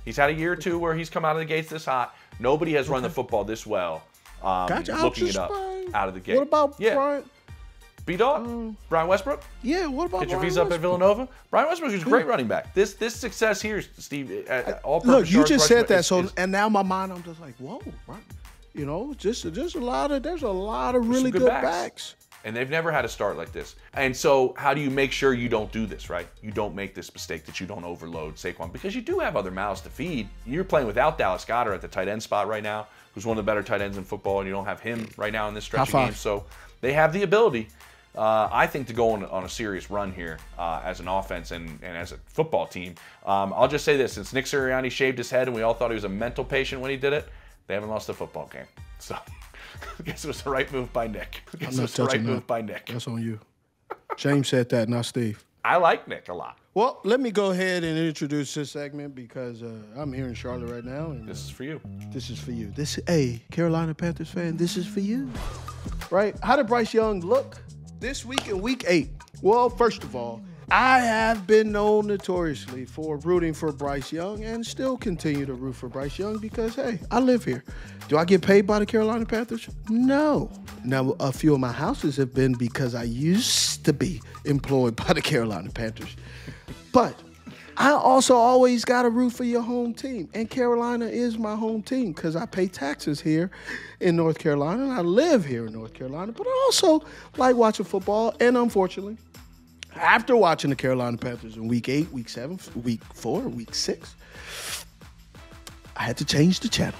He's had a year or two where he's come out of the gates this hot. Nobody has run the football this well, looking it up out of the gate. What about Brian? B-Dog? Brian Westbrook? Yeah, what about Get your Brian visa up at Villanova? Brian Westbrook is a great running back. This success here, Steve, all-purpose look, you yards, just said that, and now my mind, I'm just like, whoa, right? You know, there's a lot of really good backs. And they've never had a start like this. And so how do you make sure you don't do this, right? You don't make this mistake, that you don't overload Saquon, because you do have other mouths to feed. You're playing without Dallas Goedert at the tight end spot right now, who's one of the better tight ends in football, and you don't have him right now in this stretch of games. So they have the ability, I think, to go on a serious run here as an offense and as a football team. I'll just say this, since Nick Sirianni shaved his head and we all thought he was a mental patient when he did it, they haven't lost a football game. So I guess it was the right move by Nick. That's on you. James said that, not Steve. I like Nick a lot. Well, let me go ahead and introduce this segment, because I'm here in Charlotte right now. And this is for you. This is for you. Hey, Carolina Panthers fan, this is for you. Right? How did Bryce Young look this week in Week 8? Well, first of all, I have been known notoriously for rooting for Bryce Young and still continue to root for Bryce Young because, hey, I live here. Do I get paid by the Carolina Panthers? No. Now, a few of my houses have been because I used to be employed by the Carolina Panthers. But I also always got to root for your home team. And Carolina is my home team because I pay taxes here in North Carolina and I live here in North Carolina. But I also like watching football, and unfortunately, after watching the Carolina Panthers in Week 8, Week 7, Week 4, Week 6, I had to change the channel.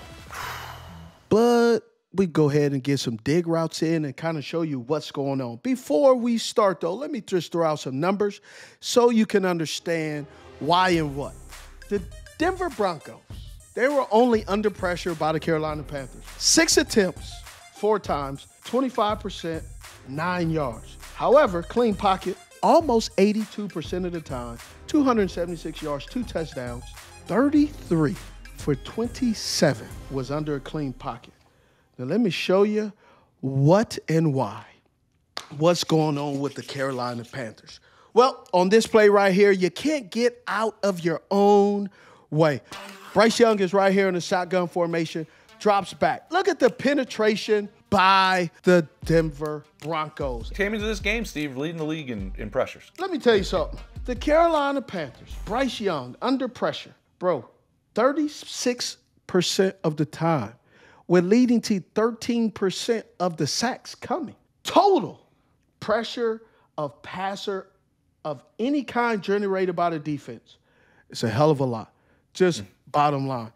But we go ahead and get some dig routes in and kind of show you what's going on. Before we start, though, let me just throw out some numbers so you can understand why and what. The Denver Broncos, they were only under pressure by the Carolina Panthers. 6 attempts, 4 times, 25%, 9 yards. However, clean pocket, almost 82% of the time, 276 yards, 2 touchdowns, 33 for 27 was under a clean pocket. Now let me show you what and why. What's going on with the Carolina Panthers? Well, on this play right here, you can't get out of your own way. Bryce Young is right here in the shotgun formation, drops back. Look at the penetration by the Denver Broncos. Came into this game, Steve, leading the league in pressures. Let me tell you something. The Carolina Panthers, Bryce Young, under pressure, bro, 36% of the time. We're leading to 13% of the sacks coming. Total pressure of passer of any kind generated by the defense. It's a hell of a lot. Just bottom line.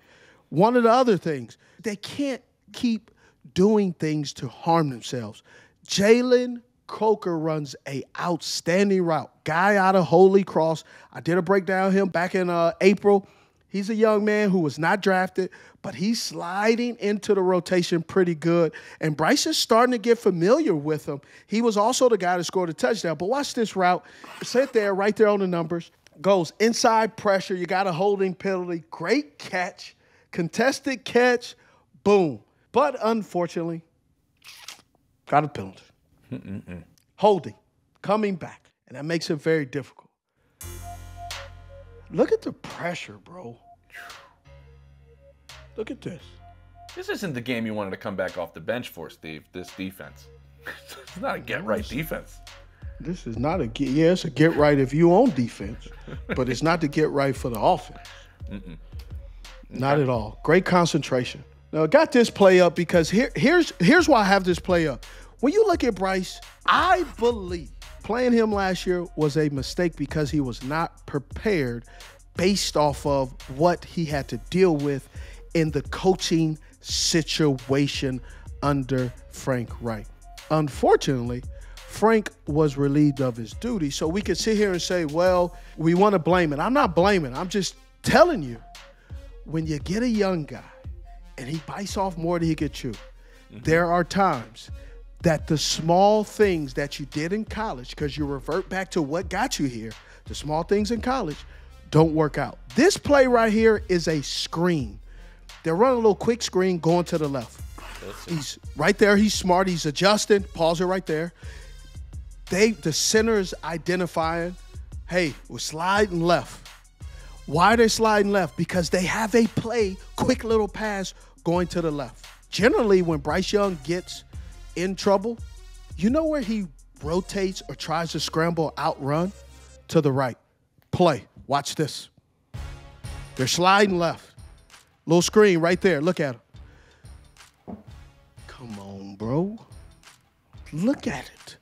One of the other things, they can't keep doing things to harm themselves. Jalen Coker runs a outstanding route. Guy out of Holy Cross. I did a breakdown of him back in April. He's a young man who was not drafted, but he's sliding into the rotation pretty good. And Bryce is starting to get familiar with him. He was also the guy that scored a touchdown. But watch this route. Sit there, right there on the numbers. Goes inside pressure. You got a holding penalty. Great catch. Contested catch. Boom. But unfortunately, got a penalty. Holding. Coming back. And that makes it very difficult. Look at the pressure, bro. Look at this. This isn't the game you wanted to come back off the bench for, Steve, this defense. It's not a get-right defense. This is not a get. Yeah, it's a get-right if you own defense, but it's not the get-right for the offense. Not at all. Great concentration. Now, I got this play up because here's why I have this play up. When you look at Bryce, I believe playing him last year was a mistake because he was not prepared based off of what he had to deal with in the coaching situation under Frank Reich. Unfortunately, Frank was relieved of his duty, so we could sit here and say, well, we want to blame it. I'm not blaming. I'm just telling you, when you get a young guy and he bites off more than he can chew, there are times that the small things that you did in college, because you revert back to what got you here, the small things in college don't work out. This play right here is a screen. They're running a little quick screen going to the left. He's right there. He's smart. He's adjusting. Pause it right there. The center is identifying, hey, we're sliding left. Why are they sliding left? Because they have a play, quick little pass going to the left. Generally, when Bryce Young gets in trouble, you know where he rotates or tries to scramble, outrun? To the right. Play. Watch this. They're sliding left. Little screen right there. Look at him. Come on, bro. Look at it.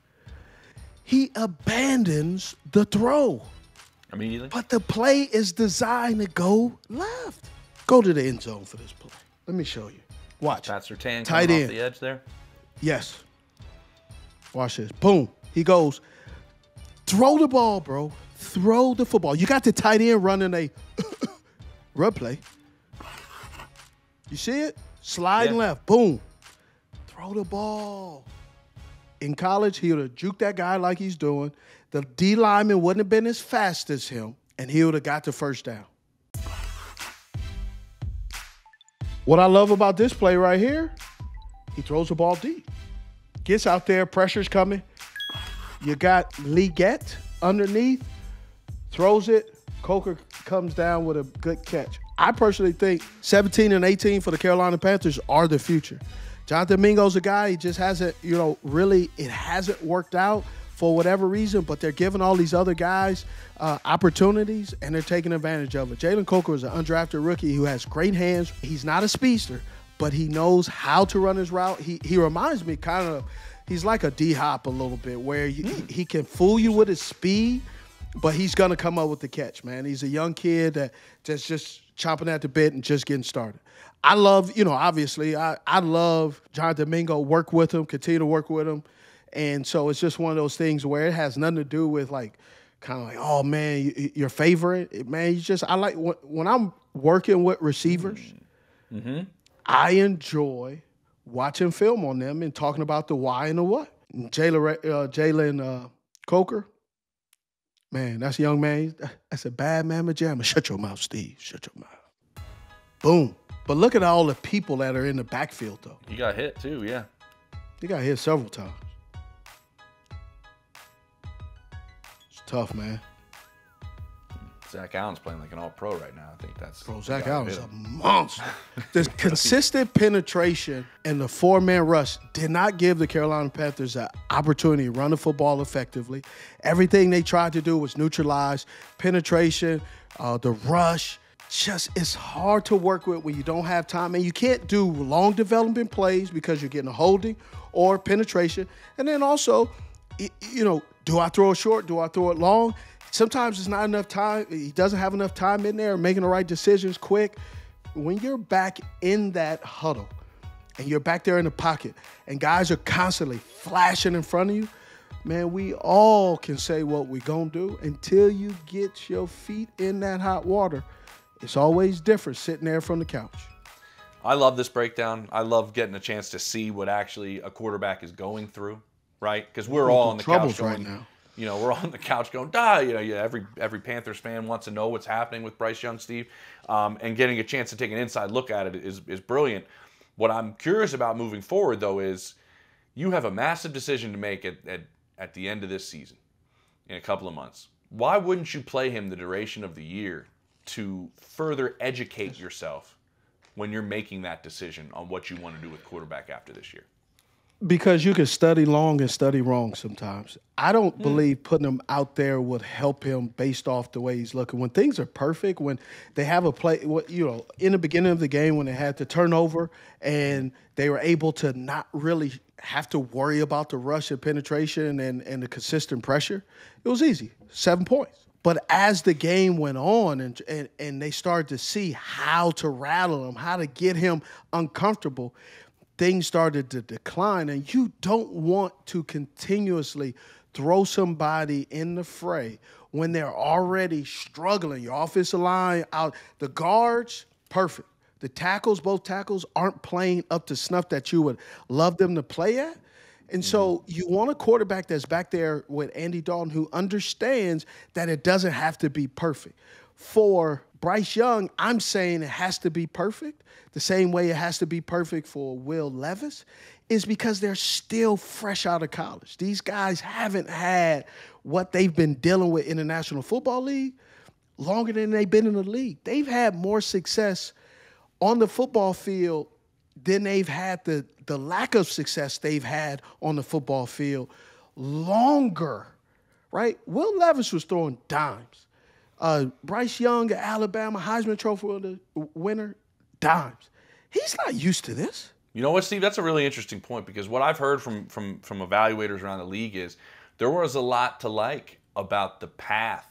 He abandons the throw. Immediately? But the play is designed to go left. Go to the end zone for this play. Let me show you. Watch. Pat Surtain tight coming end. off the edge there. Yes. Watch this. Boom. He goes, throw the ball, bro. Throw the football. You got the tight end running a rub play. You see it? Sliding left. Boom. Throw the ball. In college, he would have juked that guy like he's doing. The D lineman wouldn't have been as fast as him, and he would have got the first down. What I love about this play right here, he throws the ball deep. Gets out there, pressure's coming. You got Leggett underneath, throws it. Coker comes down with a good catch. I personally think 17 and 18 for the Carolina Panthers are the future. Jonathan Mingo's a guy, he just hasn't, really, it hasn't worked out for whatever reason, but they're giving all these other guys opportunities, and they're taking advantage of it. Jalen Coker is an undrafted rookie who has great hands. He's not a speedster, but he knows how to run his route. He reminds me kind of, he's like a D-Hop a little bit, where he can fool you with his speed, but he's going to come up with the catch, man. He's a young kid that just chomping at the bit and just getting started. I love, obviously, I love Jonathan Mingo, work with him, continue to work with him. And so it's just one of those things where it has nothing to do with oh, man, your favorite. Man, I like when I'm working with receivers, I enjoy watching film on them and talking about the why and the what. Jalen Coker, man, that's a young man. That's a bad man pajama. Shut your mouth, Steve. Shut your mouth. boom. But look at all the people that are in the backfield, though. He got hit, too, yeah. He got hit several times. It's tough, man. Zach Allen's playing like an all-pro right now. I think that's... Bro, Zach Allen's a monster. The consistent penetration and the four-man rush did not give the Carolina Panthers an opportunity to run the football effectively. Everything they tried to do was neutralize penetration, the rush. Just, it's hard to work with when you don't have time. And you can't do long development plays because you're getting a holding or penetration. And then also, you know, do I throw it short? Do I throw it long? Sometimes it's not enough time. He doesn't have enough time in there making the right decisions quick. When you're back in that huddle and you're back there in the pocket and guys are constantly flashing in front of you, man, we all can say what we're going to do until you get your feet in that hot water. It's always different sitting there from the couch. I love this breakdown. I love getting a chance to see what actually a quarterback is going through, right? Because we're all on the couch going, right now. You know, we're on the couch going, you know, yeah, every Panthers fan wants to know what's happening with Bryce Young, Steve, and getting a chance to take an inside look at it is brilliant. What I'm curious about moving forward, though, is you have a massive decision to make at the end of this season, in a couple of months. Why wouldn't you play him the duration of the year to further educate yourself when you're making that decision on what you want to do with quarterback after this year? Because you can study long and study wrong sometimes. I don't believe putting him out there would help him based off the way he's looking. When things are perfect, when they have a play, you know, in the beginning of the game when they had the turnover and they were able to not really have to worry about the rush and penetration and the consistent pressure, it was easy, 7 points. But as the game went on and they started to see how to rattle him, how to get him uncomfortable, things started to decline. And you don't want to continuously throw somebody in the fray when they're already struggling. Your offensive line out, the guards, perfect. The tackles, both tackles, aren't playing up to snuff that you would love them to play at. And so you want a quarterback that's back there with Andy Dalton who understands that it doesn't have to be perfect. For Bryce Young, I'm saying it has to be perfect. The same way it has to be perfect for Will Levis is because they're still fresh out of college. These guys haven't had what they've been dealing with in the National Football League longer than they've been in the league. They've had more success on the football field than they've had the lack of success they've had on the football field longer, right? Will Levis was throwing dimes. Bryce Young at Alabama, Heisman Trophy winner, dimes. He's not used to this. You know what, Steve? That's a really interesting point because what I've heard from evaluators around the league is there was a lot to like about the path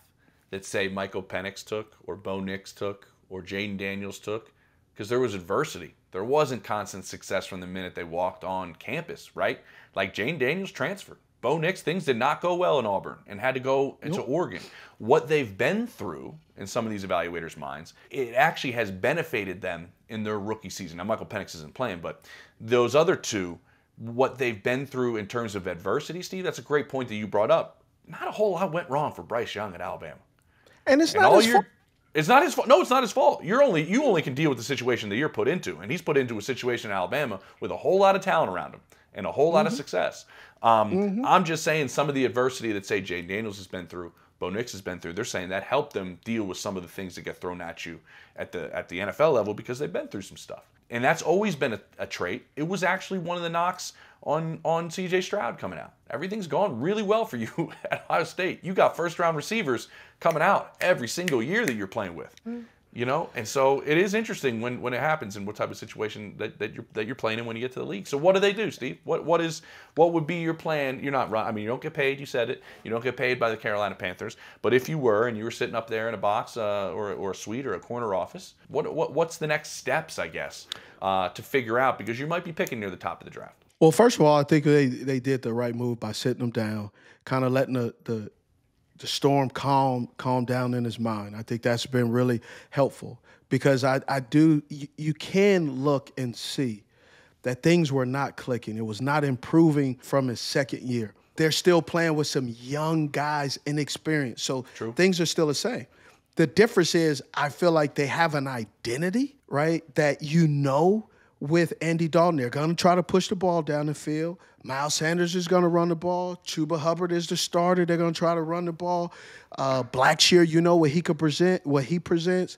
that, say, Michael Penix took or Bo Nix took or Jayden Daniels took because there was adversity. There wasn't constant success from the minute they walked on campus, right? Like Jayden Daniels transferred. Bo Nix, things did not go well in Auburn and had to go into Oregon. What they've been through in some of these evaluators' minds, it actually has benefited them in their rookie season. Now, Michael Penix isn't playing, but those other two, what they've been through in terms of adversity, Steve, that's a great point that you brought up. Not a whole lot went wrong for Bryce Young at Alabama. And it's not his fault. It's not his fault. No, it's not his fault. You only can deal with the situation that you're put into, and he's put into a situation in Alabama with a whole lot of talent around him and a whole lot of success. I'm just saying some of the adversity that, say, Jayden Daniels has been through, Bo Nix has been through, they're saying that helped them deal with some of the things that get thrown at you at the NFL level because they've been through some stuff. And that's always been a trait. It was actually one of the knocks on C.J. Stroud coming out. Everything's gone really well for you at Ohio State. You got first-round receivers coming out every single year that you're playing with. You know, and so it is interesting when it happens and what type of situation that you're playing in when you get to the league. So what do they do, Steve? What would be your plan? You're not, I mean, you don't get paid. You said it. You don't get paid by the Carolina Panthers. But if you were and you were sitting up there in a box or a suite or a corner office, what's the next steps, I guess, to figure out because you might be picking near the top of the draft? Well, first of all, I think they did the right move by sitting him down, kind of letting the storm calm down in his mind. I think that's been really helpful because you can look and see that things were not clicking. It was not improving from his second year. They're still playing with some young guys, inexperienced. So things are still the same. The difference is I feel like they have an identity, right, that with Andy Dalton. They're going to try to push the ball down the field. Miles Sanders is going to run the ball. Chuba Hubbard is the starter. They're going to try to run the ball. Blackshear, what he could present, what he presents.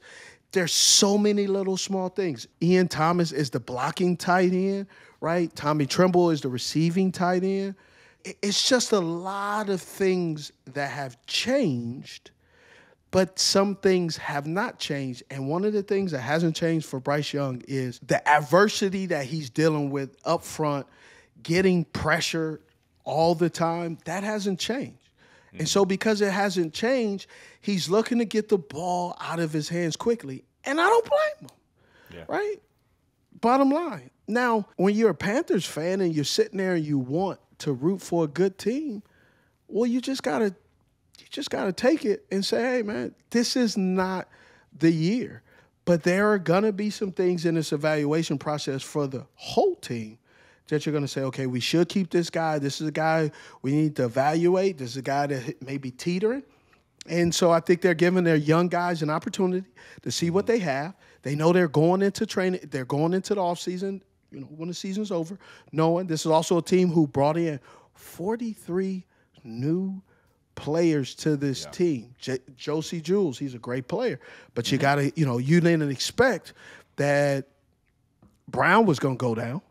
There's so many little small things. Ian Thomas is the blocking tight end, right? Tommy Tremble is the receiving tight end. It's just a lot of things that have changed, but some things have not changed. And one of the things that hasn't changed for Bryce Young is the adversity that he's dealing with up front, getting pressure all the time. That hasn't changed. Mm-hmm. And so because it hasn't changed, he's looking to get the ball out of his hands quickly. And I don't blame him, right? Bottom line. Now, when you're a Panthers fan and you're sitting there and you want to root for a good team, well, you just gotta take it and say, hey, man, this is not the year. But there are going to be some things in this evaluation process for the whole team that you're going to say, okay, we should keep this guy. This is a guy we need to evaluate. This is a guy that may be teetering. And so I think they're giving their young guys an opportunity to see what they have. They know they're going into training. They're going into the offseason, when the season's over, knowing this is also a team who brought in 43 new players to this team. Josie Jules, he's a great player. But you got to, you didn't expect that Brown was going to go down.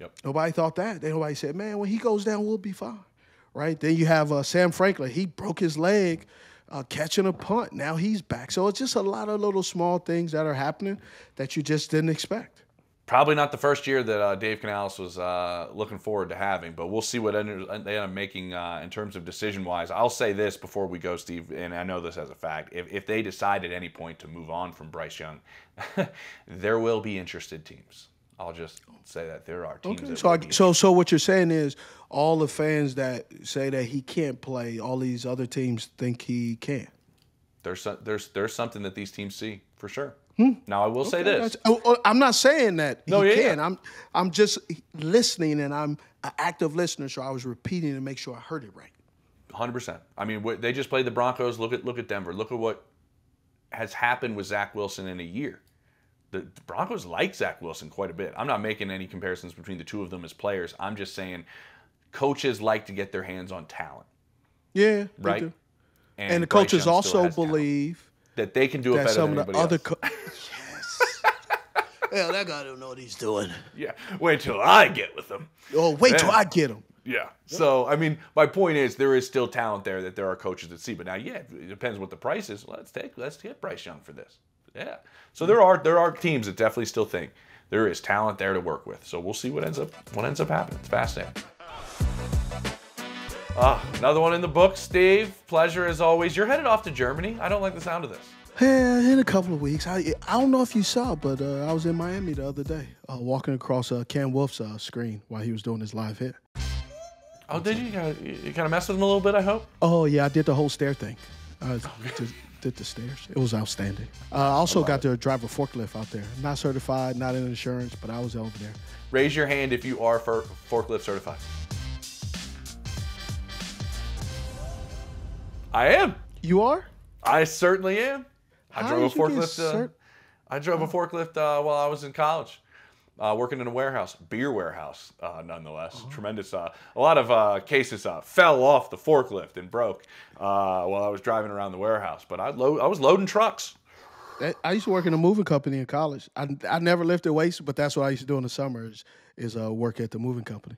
Yep. Nobody thought that. Nobody said, man, when he goes down, we'll be fine. Right? Then you have Sam Franklin. He broke his leg catching a punt. Now he's back. So it's just a lot of little small things that are happening that you just didn't expect. Probably not the first year that Dave Canales was looking forward to having, but we'll see what they end up making in terms of decision-wise. I'll say this before we go, Steve, and I know this as a fact. If they decide at any point to move on from Bryce Young, there will be interested teams. I'll just say that there are teams. Okay. So what you're saying is all the fans that say that he can't play, all these other teams think he can. There's something that these teams see for sure. Now I will say this. I'm not saying that he can. I'm just listening, and I'm an active listener, so I was repeating to make sure I heard it right. 100%. I mean, they just played the Broncos. Look at Denver. Look at what has happened with Zach Wilson in a year. The Broncos like Zach Wilson quite a bit. I'm not making any comparisons between the two of them as players. I'm just saying coaches like to get their hands on talent. Yeah, right. They do. And the coaches also believe that they can do it better than anybody else. Yes. Hell, that guy don't know what he's doing. Yeah. Wait till I get with him. Oh, wait till I get him. Yeah. So, I mean, my point is there is still talent there that there are coaches that see. But now, it depends what the price is. Let's get Bryce Young for this. Yeah. So there are teams that definitely still think there is talent there to work with. So we'll see what ends up happening. It's fascinating. Another one in the book, Steve. Pleasure as always. You're headed off to Germany. I don't like the sound of this. Yeah, in a couple of weeks. I don't know if you saw, but I was in Miami the other day, walking across Cam Wolf's screen while he was doing his live hit. Oh, did you? You kind of messed with him a little bit, I hope? Oh, yeah, I did the whole stair thing. Did the stairs. It was outstanding. I also got to drive a forklift out there. Not certified, not in insurance, but I was over there. Raise your hand if you are forklift certified. I am. You are? I certainly am. I drove a forklift while I was in college, working in a warehouse, beer warehouse, nonetheless. Tremendous. A lot of cases fell off the forklift and broke while I was driving around the warehouse. But I was loading trucks. I used to work in a moving company in college. I never lifted weights, but that's what I used to do in the summers is work at the moving company.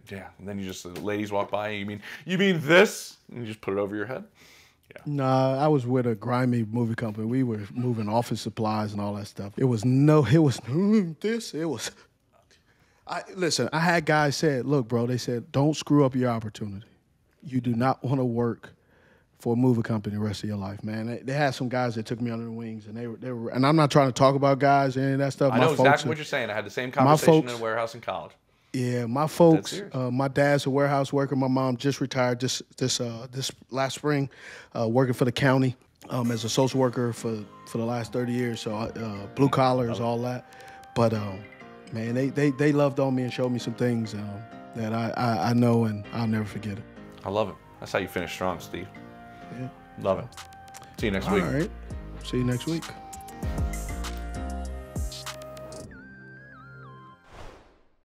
Yeah, and then the ladies walk by and you mean this? And you just put it over your head? Yeah. Nah, I was with a grimy movie company. We were moving office supplies and all that stuff. Listen, I had guys say, look, bro, they said, don't screw up your opportunity. You do not want to work for a movie company the rest of your life, man. They had some guys that took me under the wings, and they were, and I'm not trying to talk about guys and any of that stuff. I know exactly what you're saying. I had the same conversation in a warehouse in college. Yeah, my folks, my dad's a warehouse worker. My mom just retired this last spring, working for the county as a social worker for the last 30 years. So blue collars, all that. But man, they loved on me and showed me some things that I know and I'll never forget it. I love it. That's how you finish strong, Steve. Yeah. Love it. See you next week. All right. See you next week.